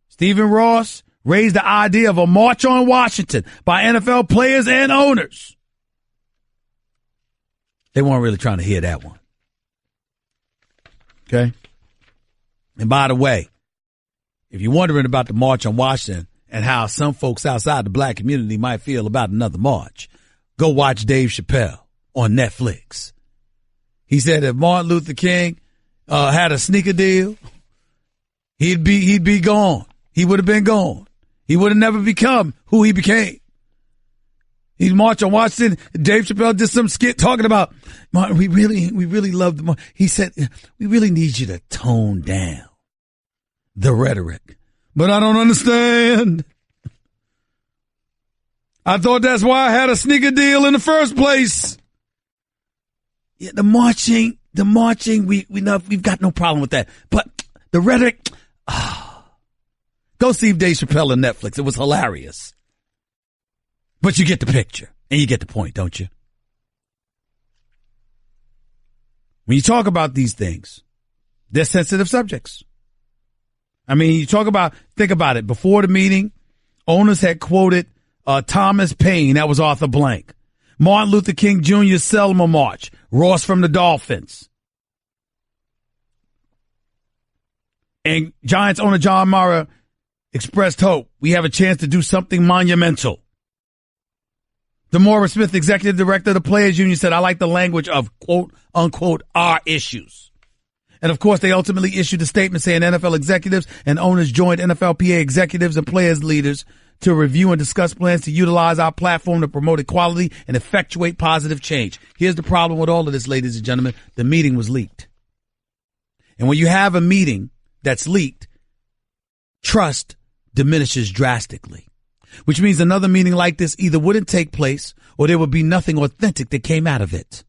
Stephen Ross raised the idea of a march on Washington by NFL players and owners. They weren't really trying to hear that one. Okay? And by the way, if you're wondering about the March on Washington and how some folks outside the black community might feel about another march, go watch Dave Chappelle on Netflix. He said if Martin Luther King had a sneaker deal, he'd be gone. He would have been gone. He would have never become who he became. He's March on Washington. Dave Chappelle did some skit talking about, Martin, we really love the march. He said, we really need you to tone down the rhetoric. But I don't understand. I thought that's why I had a sneaker deal in the first place. Yeah, the marching, we've got no problem with that. But the rhetoric, go see Dave Chappelle on Netflix. It was hilarious. But you get the picture and you get the point, don't you? When you talk about these things, they're sensitive subjects. I mean, think about it. Before the meeting, owners had quoted Thomas Paine, that was Arthur Blank, Martin Luther King Jr.'s Selma March, Ross from the Dolphins. And Giants owner John Mara expressed hope we have a chance to do something monumental. DeMaura Smith, executive director of the Players Union, said, I like the language of, quote, unquote, our issues. And, of course, they ultimately issued a statement saying NFL executives and owners joined NFLPA executives and players leaders to review and discuss plans to utilize our platform to promote equality and effectuate positive change. Here's the problem with all of this, ladies and gentlemen. The meeting was leaked. And when you have a meeting that's leaked, trust diminishes drastically, which means another meeting like this either wouldn't take place or there would be nothing authentic that came out of it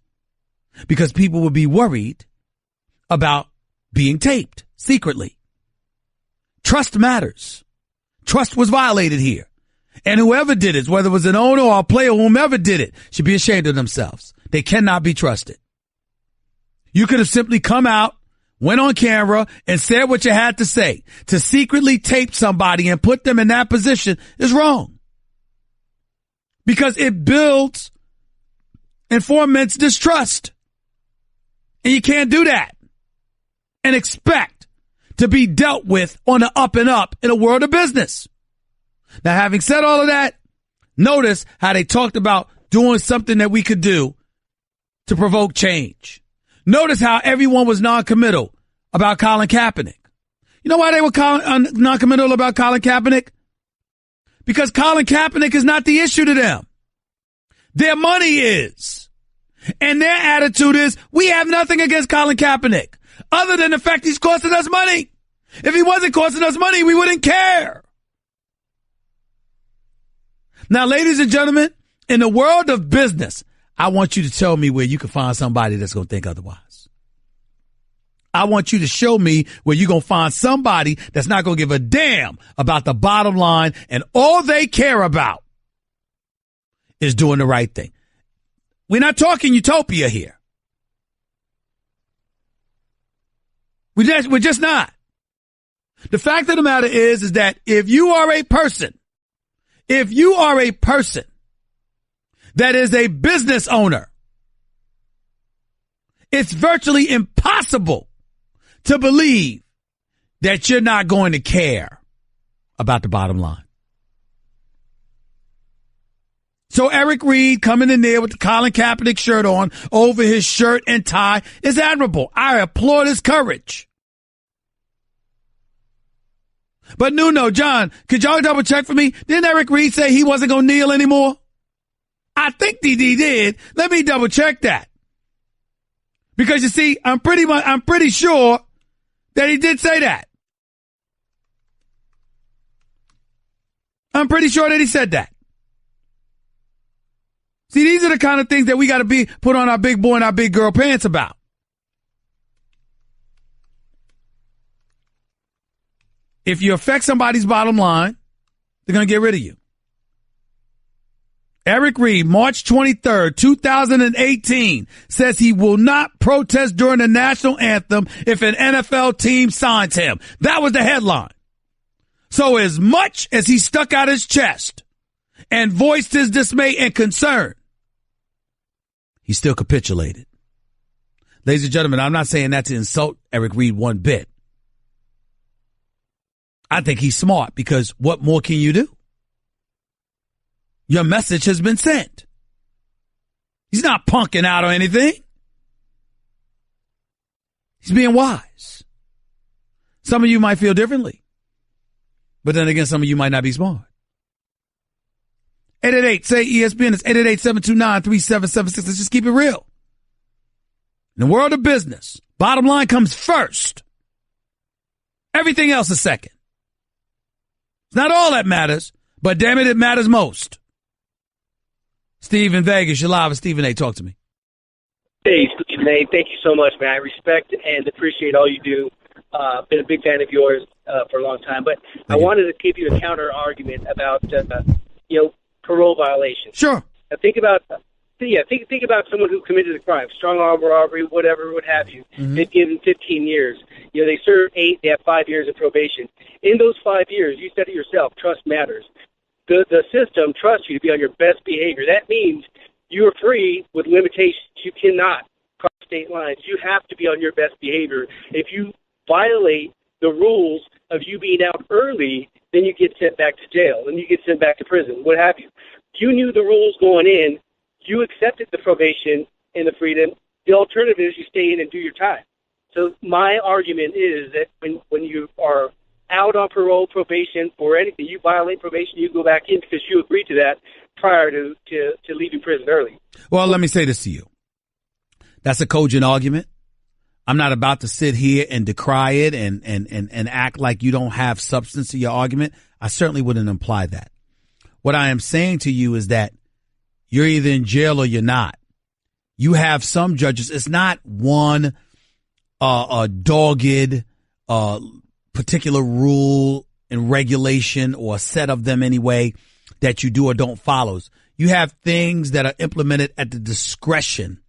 because people would be worried about being taped secretly. Trust matters. Trust was violated here. And whoever did it, whether it was an owner or a player, whomever did it, should be ashamed of themselves. They cannot be trusted. You could have simply come out, went on camera, and said what you had to say. To secretly tape somebody and put them in that position is wrong. Because it builds and foments distrust. And you can't do that and expect to be dealt with on the up and up in a world of business. Now, having said all of that, notice how they talked about doing something that we could do to provoke change. Notice how everyone was non-committal about Colin Kaepernick. You know why they were non-committal about Colin Kaepernick? Because Colin Kaepernick is not the issue to them. Their money is. And their attitude is, we have nothing against Colin Kaepernick, other than the fact he's costing us money. If he wasn't costing us money, we wouldn't care. Now, ladies and gentlemen, in the world of business, I want you to tell me where you can find somebody that's going to think otherwise. I want you to show me where you're going to find somebody that's not going to give a damn about the bottom line and all they care about is doing the right thing. We're not talking utopia here. We're just not. The fact of the matter is that if you are a person that is a business owner, it's virtually impossible to believe that you're not going to care about the bottom line. So Eric Reed coming in there with the Colin Kaepernick shirt on over his shirt and tie is admirable. I applaud his courage. But Nuno, John, could y'all double check for me? Didn't Eric Reed say he wasn't going to kneel anymore? I think he did. Let me double check that. Because you see, I'm pretty sure that he did say that. I'm pretty sure that he said that. See, these are the kind of things that we got to put on our big boy and our big girl pants about. If you affect somebody's bottom line, they're going to get rid of you. Eric Reed, March 23rd, 2018, says he will not protest during the national anthem if an NFL team signs him. That was the headline. So as much as he stuck out his chest and voiced his dismay and concern, he still capitulated. Ladies and gentlemen, I'm not saying that to insult Eric Reed one bit. I think he's smart because what more can you do? Your message has been sent. He's not punking out or anything. He's being wise. Some of you might feel differently. But then again, some of you might not be smart. 888-SAY-ESPN. It's 888-729-3776. Let's just keep it real. In the world of business, bottom line comes first. Everything else is second. It's not all that matters, but damn it, it matters most. Steve in Vegas, you're live with Stephen A. Talk to me. Hey, Stephen A. Thank you so much, man. I respect and appreciate all you do. Been a big fan of yours for a long time. But I wanted to give you a counter argument about, parole violations. Sure. Now think about think about someone who committed a crime, strong arm robbery, whatever, what have you. Mm-hmm. They've given 15 years. They serve 8, they have 5 years of probation. In those 5 years, you said it yourself, trust matters. The system trusts you to be on your best behavior. That means you are free with limitations. You cannot cross state lines. You have to be on your best behavior. If you violate the rules of you being out early, then you get sent back to jail, then you get sent back to prison, what have you. You knew the rules going in. You accepted the probation and the freedom. The alternative is you stay in and do your time. So my argument is that when you are out on parole, probation, or anything, you violate probation, you go back in because you agreed to that prior to leaving prison early. Well, let me say this to you. That's a cogent argument. I'm not about to sit here and decry it and act like you don't have substance to your argument. I certainly wouldn't imply that. What I am saying to you is that you're either in jail or you're not. You have some judges. It's not one dogged particular rule and regulation or a set of them anyway that you do or don't follow. You have things that are implemented at the discretion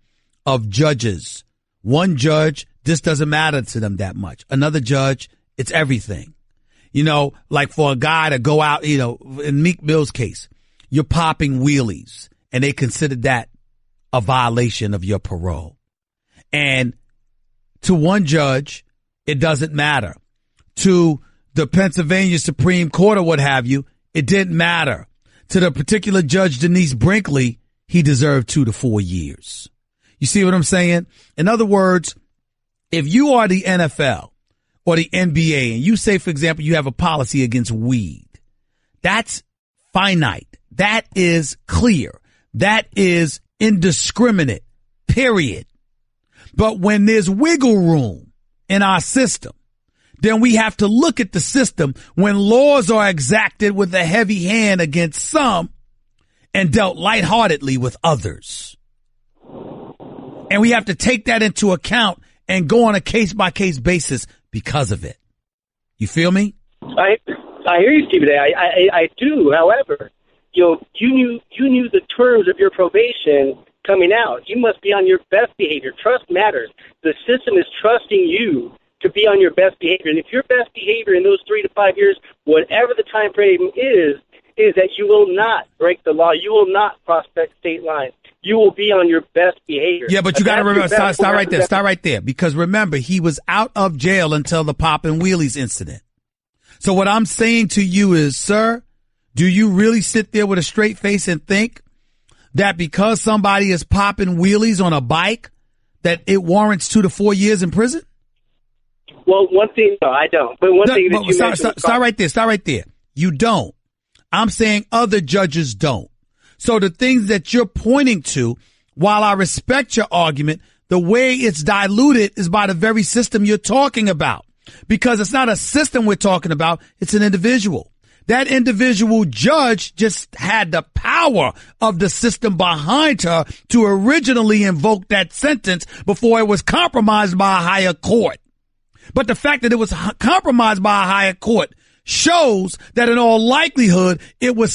of judges. One judge, this doesn't matter to them that much. Another judge, it's everything. Like for a guy to go out, in Meek Mill's case, you're popping wheelies and they consider that a violation of your parole. And to one judge, it doesn't matter. To the Pennsylvania Supreme Court or what have you, it didn't matter. To the particular judge, Denise Brinkley, he deserved 2 to 4 years. You see what I'm saying? In other words, if you are the NFL or the NBA and you say, for example, you have a policy against weed, that's finite. That is clear. That is indiscriminate, period. But when there's wiggle room in our system, then we have to look at the system when laws are exacted with a heavy hand against some and dealt lightheartedly with others. And we have to take that into account and go on a case-by-case basis because of it. You feel me? I hear you, Stephen A. I do. However, you knew the terms of your probation coming out. You must be on your best behavior. Trust matters. The system is trusting you to be on your best behavior. And if your best behavior in those 3 to 5 years, whatever the time frame is that you will not break the law. You will not cross state lines. You will be on your best behavior. Yeah, but you got to remember, start right there. Because remember, he was out of jail until the pop and wheelies incident. So what I'm saying to you is, sir, do you really sit there with a straight face and think that because somebody is popping wheelies on a bike, that it warrants 2 to 4 years in prison? Well, one thing, no, I don't. But one thing that you mentioned. Start right there. You don't. I'm saying other judges don't. So the things that you're pointing to, while I respect your argument, the way it's diluted is by the very system you're talking about. Because it's not a system we're talking about, it's an individual. That individual judge just had the power of the system behind her to originally invoke that sentence before it was compromised by a higher court. But the fact that it was compromised by a higher court shows that in all likelihood, it was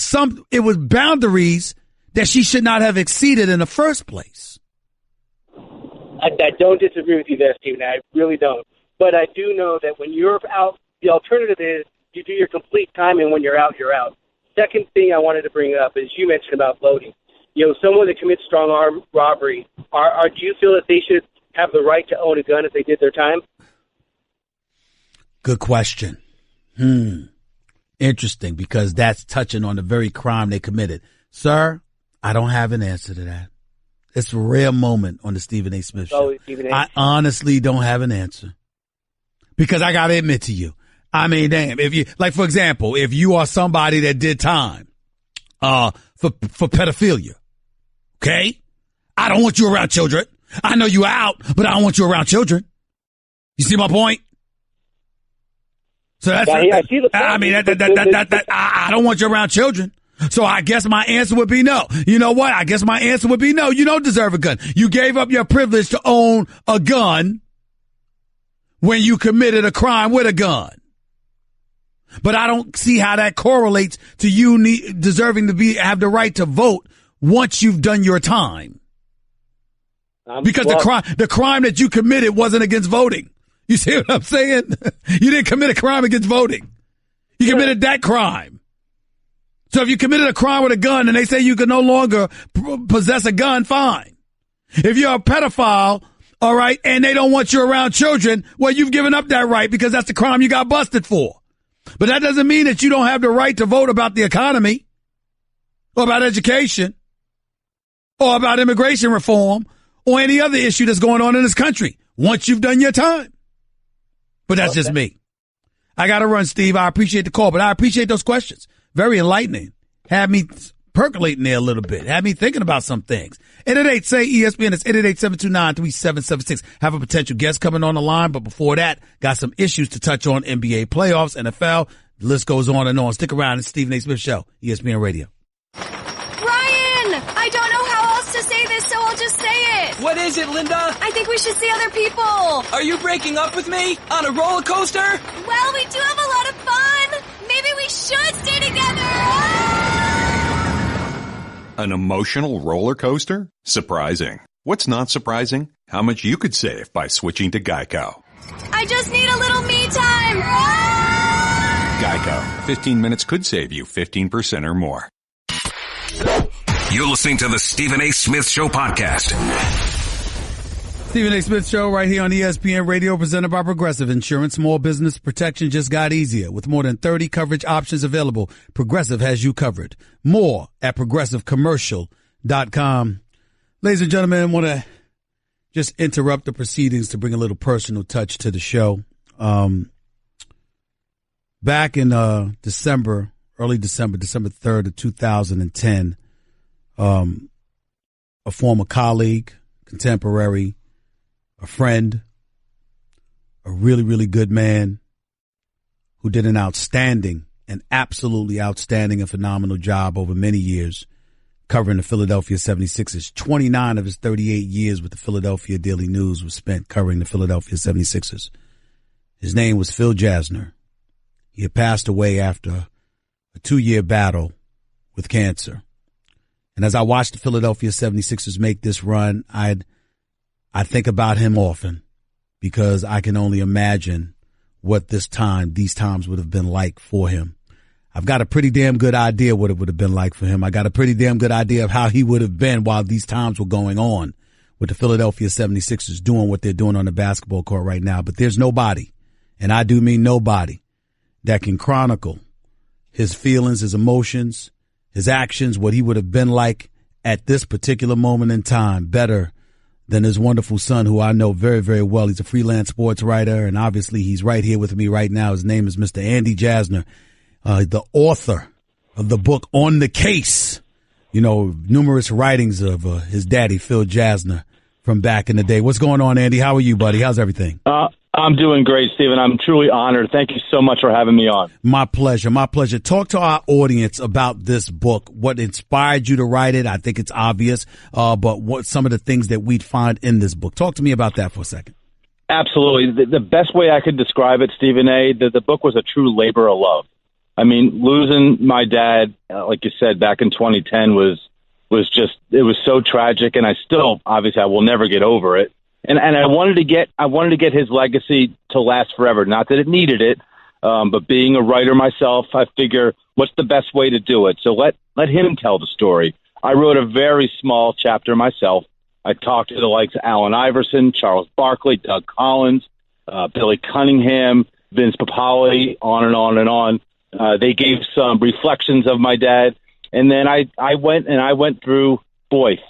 boundaries that she should not have exceeded in the first place. I don't disagree with you there, Stephen. I really don't. But I do know that when you're out, the alternative is you do your complete time, and when you're out, you're out. Second thing I wanted to bring up is you mentioned about loading. Someone that commits strong arm robbery, do you feel that they should have the right to own a gun if they did their time? Good question. Interesting, because that's touching on the very crime they committed. Sir, I don't have an answer to that. It's a rare moment on the Stephen A. Smith Show. I honestly don't have an answer. Because I got to admit to you, I mean, damn, if you, like, for example, if you are somebody that did time, for pedophilia, okay? I don't want you around children. I know you out, but I don't want you around children. You see my point? So that's, I don't want you around children. So I guess my answer would be no. You know what? I guess my answer would be no. You don't deserve a gun. You gave up your privilege to own a gun when you committed a crime with a gun. But I don't see how that correlates to you deserving to have the right to vote once you've done your time. Because the crime that you committed wasn't against voting. You see what I'm saying? You didn't commit a crime against voting. You committed that crime. So if you committed a crime with a gun and they say you can no longer possess a gun, fine. If you're a pedophile, all right, and they don't want you around children, well, you've given up that right because that's the crime you got busted for. But that doesn't mean that you don't have the right to vote about the economy or about education or about immigration reform or any other issue that's going on in this country once you've done your time. But that's just me. I got to run, Steve. I appreciate the call, but I appreciate those questions. Very enlightening. Had me percolating there a little bit. Had me thinking about some things. 888-SAY-ESPN. It's 888-729-3776. Have a potential guest coming on the line, but before that, got some issues to touch on. NBA playoffs, NFL. The list goes on and on. Stick around. It's Stephen A. Smith Show, ESPN Radio. Ryan! I don't know how else to say this, so I'll just say it. What is it, Linda? I think we should see other people. Are you breaking up with me? On a roller coaster? Well, we do have a lot of fun. Maybe we should stay together. An emotional roller coaster? Surprising. What's not surprising? How much you could save by switching to Geico. I just need a little me time. Geico. 15 minutes could save you 15% or more. You're listening to the Stephen A. Smith Show podcast. Stephen A. Smith Show right here on ESPN Radio, presented by Progressive Insurance. Small business protection just got easier. With more than 30 coverage options available, Progressive has you covered. More at progressivecommercial.com. Ladies and gentlemen, I want to just interrupt the proceedings to bring a little personal touch to the show. Back in December 3rd of 2010, a former colleague, contemporary, a friend, a really, really good man who did an absolutely outstanding and phenomenal job over many years covering the Philadelphia 76ers. 29 of his 38 years with the Philadelphia Daily News was spent covering the Philadelphia 76ers. His name was Phil Jasner. He had passed away after a 2-year battle with cancer. And as I watched the Philadelphia 76ers make this run, I think about him often because I can only imagine what these times would have been like for him. I've got a pretty damn good idea what it would have been like for him. I got a pretty damn good idea of how he would have been while these times were going on with the Philadelphia 76ers doing what they're doing on the basketball court right now. But there's nobody, and I do mean nobody, that can chronicle his feelings, his emotions, his actions, what he would have been like at this particular moment in time better than his wonderful son, who I know very, very well. He's a freelance sports writer, and obviously he's right here with me right now. His name is Mr. Andy Jasner, the author of the book On the Case. You know, numerous writings of his daddy, Phil Jasner, from back in the day. What's going on, Andy? How are you, buddy? How's everything? I'm doing great, Stephen. I'm truly honored. Thank you so much for having me on. My pleasure. My pleasure. Talk to our audience about this book. What inspired you to write it? I think it's obvious, but what some of the things that we'd find in this book. Talk to me about that for a second. Absolutely. The best way I could describe it, Stephen A., the book was a true labor of love. I mean, losing my dad, like you said, back in 2010 was just, it was so tragic, and I will never get over it. And I wanted to get his legacy to last forever. Not that it needed it, but being a writer myself, I figure what's the best way to do it. So let him tell the story. I wrote a very small chapter myself. I talked to the likes of Allen Iverson, Charles Barkley, Doug Collins, Billy Cunningham, Vince Papale, on and on and on. They gave some reflections of my dad, and then I went through.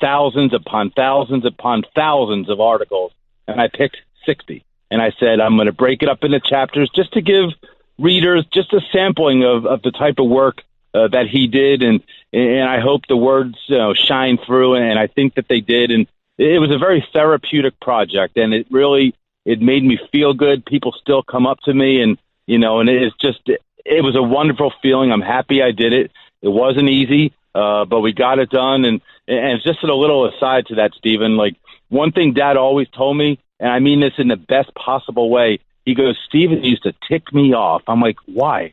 Thousands upon thousands upon thousands of articles, and I picked 60. And I said, I'm going to break it up into chapters just to give readers just a sampling of the type of work that he did. And I hope the words shine through, and I think that they did. And it was a very therapeutic project, and it made me feel good. People still come up to me, and it was a wonderful feeling. I'm happy I did it. It wasn't easy, but we got it done. And just a little aside to that, Stephen, like one thing Dad always told me, and I mean this in the best possible way, he goes, Stephen used to tick me off. I'm like, why?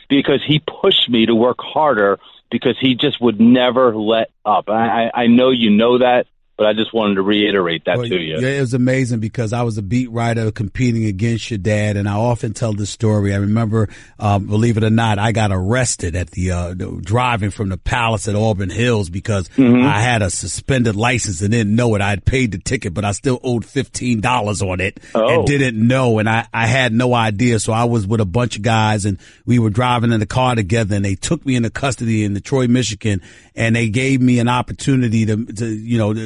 Because he pushed me to work harder because he just would never let up. I know you know that. but I just wanted to reiterate that to you. Yeah, it was amazing because I was a beat writer competing against your dad, and I often tell this story. I remember, believe it or not, I got arrested at the driving from the Palace at Auburn Hills because I had a suspended license and didn't know it. I had paid the ticket, but I still owed $15 on it and didn't know, and I had no idea. So I was with a bunch of guys, and we were driving in the car together, and they took me into custody in Detroit, Michigan, and they gave me an opportunity to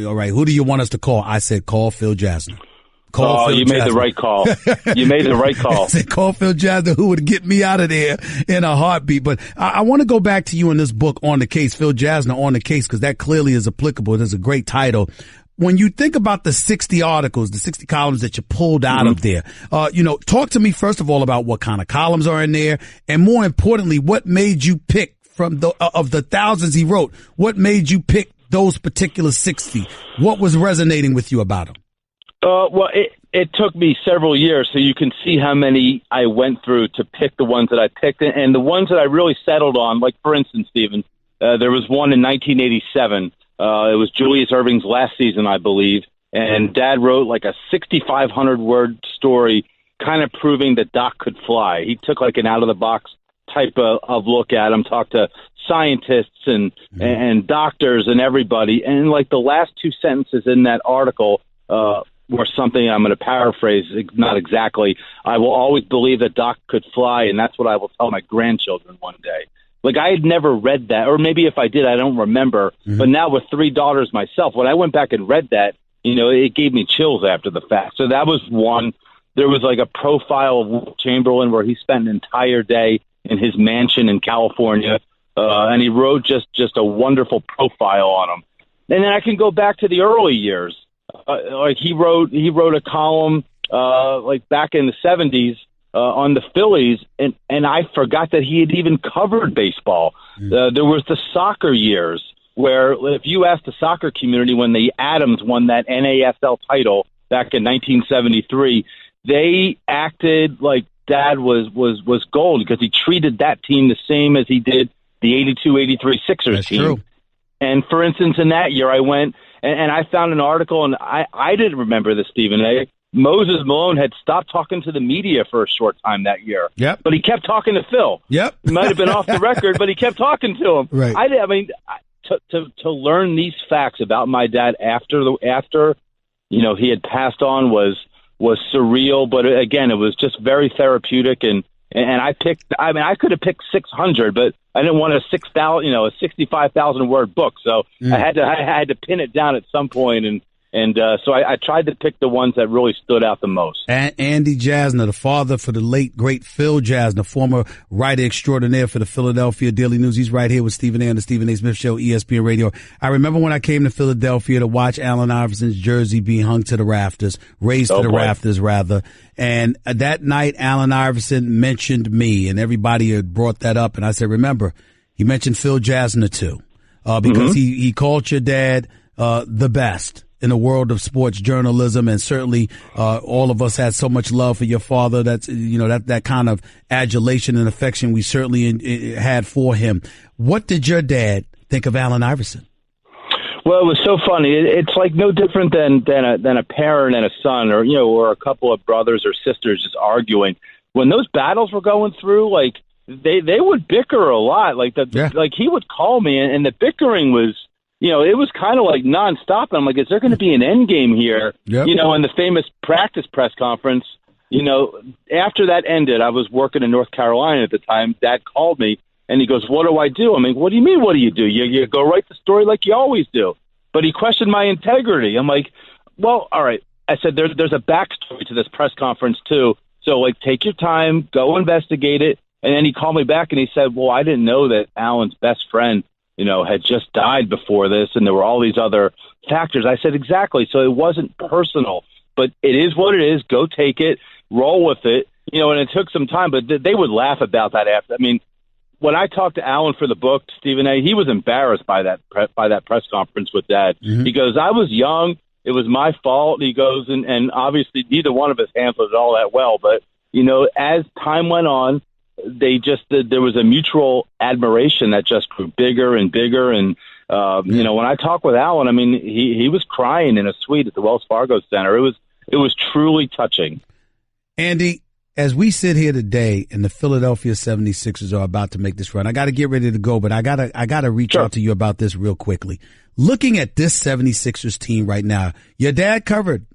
all right, who do you want us to call? I said, call Phil Jasner. You made the right call. You made the right call. I said, call Phil Jasner, who would get me out of there in a heartbeat. But I want to go back to you in this book, On the Case, Phil Jasner, On the Case, because that clearly is applicable. There's a great title. When you think about the 60 articles, the 60 columns that you pulled out of there, talk to me first of all about what kind of columns are in there, and more importantly, what made you pick from of the thousands he wrote, what made you pick those particular 60? What was resonating with you about them? Well, it took me several years, so you can see how many I went through to pick the ones that I picked, and the ones that I really settled on, like for instance, Stephen, there was one in 1987. It was Julius Erving's last season, I believe, and Dad wrote like a 6,500-word story kind of proving that Doc could fly. He took like an out-of-the-box type of look at him, talked to scientists and doctors and everybody, and like the last two sentences in that article were something I'm going to paraphrase, not exactly. I will always believe that Doc could fly, and that's what I will tell my grandchildren one day. Like, I had never read that, or maybe if I did, I don't remember. But now with 3 daughters myself, when I went back and read that, it gave me chills after the fact. So that was one. There was like a profile of Wilt Chamberlain where he spent an entire day in his mansion in California, and he wrote just a wonderful profile on him. And then I can go back to the early years. Like he wrote a column like back in the 70s on the Phillies, and I forgot that he had even covered baseball. There was the soccer years where if you asked the soccer community when the Adams won that NASL title back in 1973, they acted like Dad was gold because he treated that team the same as he did the 82-83 Sixers That's team. True. And for instance, in that year, I went and I found an article, and I didn't remember this, Stephen A. Moses Malone had stopped talking to the media for a short time that year. Yep. But he kept talking to Phil. Yep. He might have been off the record, but he kept talking to him. Right. I mean, to learn these facts about my dad after he had passed on was surreal. But again, it was just very therapeutic, and I picked. I mean, I could have picked 600, but I didn't want a 65,000 word book, so I had to pin it down at some point, and so I tried to pick the ones that really stood out the most. And Andy Jasner, the father for the late, great Phil Jasner, former writer extraordinaire for the Philadelphia Daily News. He's right here with Stephen A. on the Stephen A. Smith Show, ESPN Radio. I remember when I came to Philadelphia to watch Allen Iverson's jersey being hung to the rafters, raised to the rafters, rather. And that night, Allen Iverson mentioned me, and everybody had brought that up. And I said, remember, he mentioned Phil Jasner, too, because he called your dad the best in the world of sports journalism, and certainly all of us had so much love for your father. That's that kind of adulation and affection we certainly had for him. What did your dad think of Allen Iverson? Well, it was so funny. It's like no different than a parent and a son, or a couple of brothers or sisters just arguing. When those battles were going through, like they would bicker a lot. Like like he would call me, and the bickering was. It was kind of like nonstop. I'm like, is there going to be an end game here? Yep. In the famous practice press conference, after that ended, I was working in North Carolina at the time. Dad called me and he goes, what do I do? I'm like, what do you mean? What do you do? You go write the story like you always do. But he questioned my integrity. I'm like, well, all right. I said, there's a backstory to this press conference too. So like, take your time, go investigate it. And then he called me back and he said, well, I didn't know that Alan's best friend had just died before this, and there were all these other factors. I said, exactly. So it wasn't personal, but it is what it is. Go take it, roll with it. And it took some time, but they would laugh about that after. I mean, when I talked to Alan for the book, Stephen A., he was embarrassed by that press conference with Dad. He goes, I was young. It was my fault. He goes, and obviously neither one of us handled it all that well. But, as time went on, there was a mutual admiration that just grew bigger and bigger. And When I talk with Alan, I mean, he was crying in a suite at the Wells Fargo Center. It was truly touching. Andy, as we sit here today and the Philadelphia 76ers are about to make this run, I got to get ready to go, but I got to reach out to you about this real quickly. Looking at this 76ers team right now, your dad covered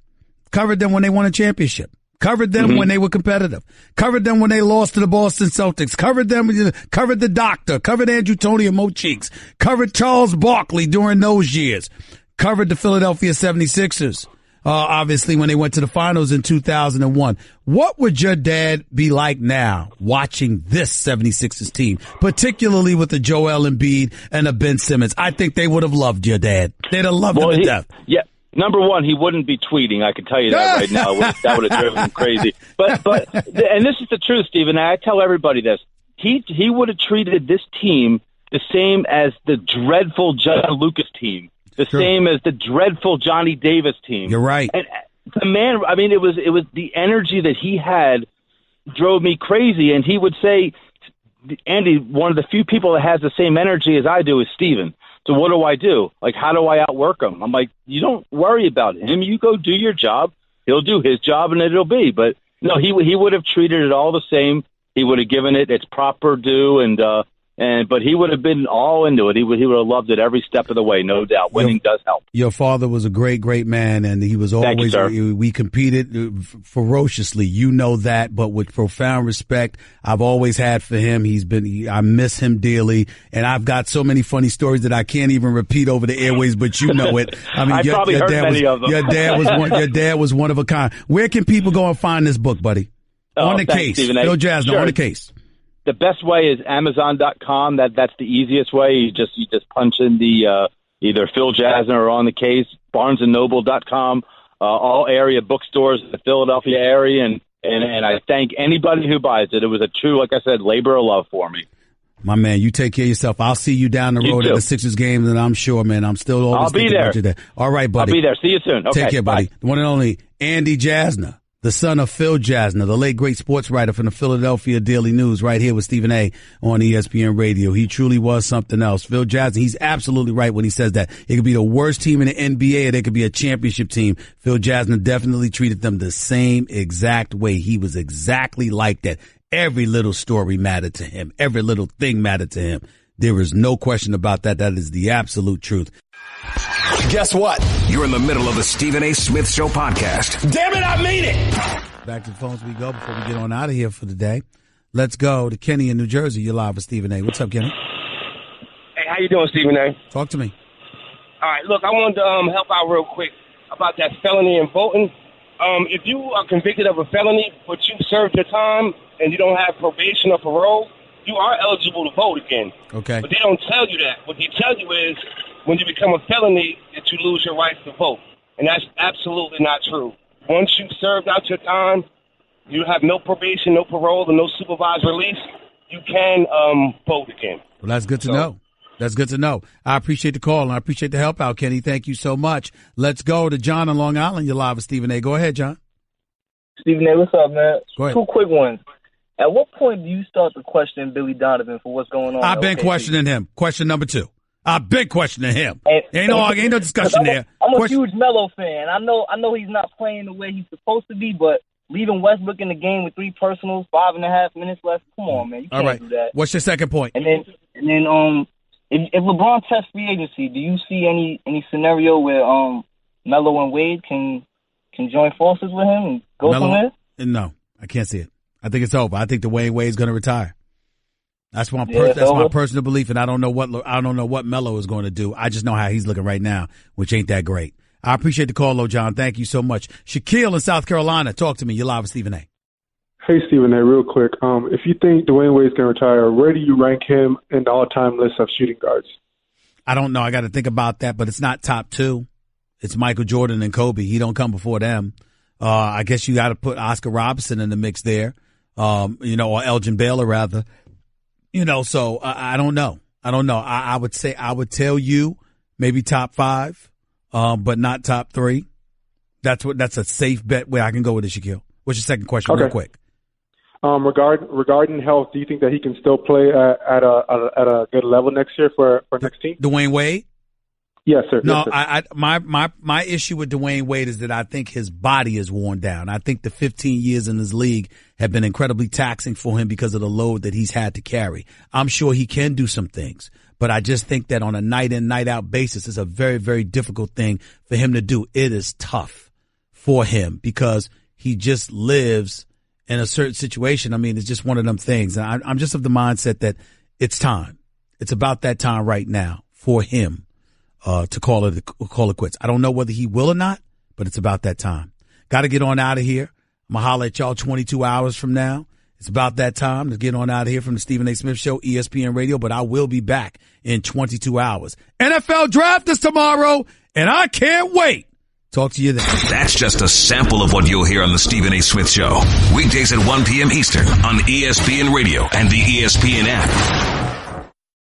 them when they won a championship. Covered them when they were competitive. Covered them when they lost to the Boston Celtics. Covered the doctor. Covered Andrew Toney and Mo Cheeks. Covered Charles Barkley during those years. Covered the Philadelphia 76ers, obviously, when they went to the finals in 2001. What would your dad be like now watching this 76ers team, particularly with the Joel Embiid and a Ben Simmons? I think they would have loved your dad. They'd have loved him to death. Yeah. Number one, he wouldn't be tweeting. I can tell you that right now. That would have driven him crazy. But and this is the truth, Stephen. I tell everybody this. He would have treated this team the same as the dreadful John Lucas team, the same as the dreadful Johnny Davis team. You're right. And the man, I mean, it was the energy that he had drove me crazy. And he would say, Andy, one of the few people that has the same energy as I do is Stephen. So what do I do? Like, how do I outwork him? I'm like, you don't worry about him. You go do your job. He'll do his job, and it'll be. But no, he would have treated it all the same. He would have given it its proper due, but he would have been all into it. He would have loved it every step of the way, no doubt. Winning does help. Your father was a great, great man, and he was always. We competed ferociously, you know that, but with profound respect I've always had for him. I miss him dearly, and I've got so many funny stories that I can't even repeat over the airways, but you know it. I mean, your dad was one of a kind. Where can people go and find this book, buddy? On the case, Phil Jasner, on the case. The best way is Amazon.com. That's the easiest way. You just punch in the either Phil Jasner or On the Case. BarnesandNoble.com. All area bookstores in the Philadelphia area, and I thank anybody who buys it. It was a true, like I said, labor of love for me. My man, you take care of yourself. I'll see you down the road at the Sixers game, and I'm sure, man, I'm still always thinking about you there. All right, buddy. I'll be there. See you soon. Okay, take care, buddy. Bye. The one and only Andy Jasner, the son of Phil Jasner, the late great sports writer from the Philadelphia Daily News, right here with Stephen A. on ESPN Radio. He truly was something else. Phil Jasner, he's absolutely right when he says that. It could be the worst team in the NBA, or they could be a championship team. Phil Jasner definitely treated them the same exact way. He was exactly like that. Every little story mattered to him. Every little thing mattered to him. There is no question about that. That is the absolute truth. Guess what? You're in the middle of the Stephen A. Smith Show podcast. Damn it, I mean it! Back to the phones we go before we get on out of here for the day. Let's go to Kenny in New Jersey. You're live with Stephen A. What's up, Kenny? Hey, how you doing, Stephen A? Talk to me. All right, look, I wanted to help out real quick about that felony and voting. If you are convicted of a felony, but you served your time and you don't have probation or parole, you are eligible to vote again. Okay. But they don't tell you that. What they tell you is when you become a felony that you lose your rights to vote. And that's absolutely not true. Once you've served out your time, you have no probation, no parole, and no supervised release, you can vote again. Well, that's good to know. That's good to know. I appreciate the call, and I appreciate the help out, Kenny. Thank you so much. Let's go to John in Long Island. You're live with Stephen A. Go ahead, John. Stephen A., what's up, man? Go ahead. Two quick ones. At what point do you start to question Billy Donovan for what's going on? I've been questioning him. Question number 2. I've been questioning him. Ain't no discussion there. I'm a huge Melo fan. I know he's not playing the way he's supposed to be, but leaving Westbrook in the game with 3 personals, 5.5 minutes left. Come on, man. You can't do that. What's your second point? And then if LeBron tests free agency, do you see any scenario where Melo and Wade can join forces with him and go from there? No, I can't see it. I think it's over. I think Dwayne Wade's going to retire. That's my personal belief, and I don't know what Melo is going to do. I just know how he's looking right now, which ain't that great. I appreciate the call, though, John. Thank you so much. Shaquille in South Carolina, talk to me. You're live with Stephen A. Hey, Stephen A., real quick. If you think Dwayne Wade's going to retire, where do you rank him in the all-time list of shooting guards? I don't know. I got to think about that, but it's not top 2. It's Michael Jordan and Kobe. He don't come before them. I guess you got to put Oscar Robertson in the mix there, or Elgin Baylor, rather. So I don't know. I would tell you maybe top 5, but not top 3. That's a safe bet where I can go with it, Shaquille. What's your second question, real quick? Regarding health, do you think that he can still play at a good level next year for next team? Dwayne Wade? Yes, sir. No, yes, sir. My issue with Dwayne Wade is that I think his body is worn down. I think the 15 years in this league have been incredibly taxing for him because of the load that he's had to carry. I'm sure he can do some things, but I just think that on a night in, night out basis is a very, very difficult thing for him to do. It is tough for him because he just lives in a certain situation. I mean, it's just one of them things. And I'm just of the mindset that it's time. It's about that time right now for him to call it quits. I don't know whether he will or not, but it's about that time. Got to get on out of here. I'm going to holler at y'all 22 hours from now. It's about that time to get on out of here from the Stephen A. Smith Show, ESPN Radio, but I will be back in 22 hours. NFL Draft is tomorrow, and I can't wait. Talk to you then. That's just a sample of what you'll hear on the Stephen A. Smith Show. Weekdays at 1 p.m. Eastern on ESPN Radio and the ESPN app.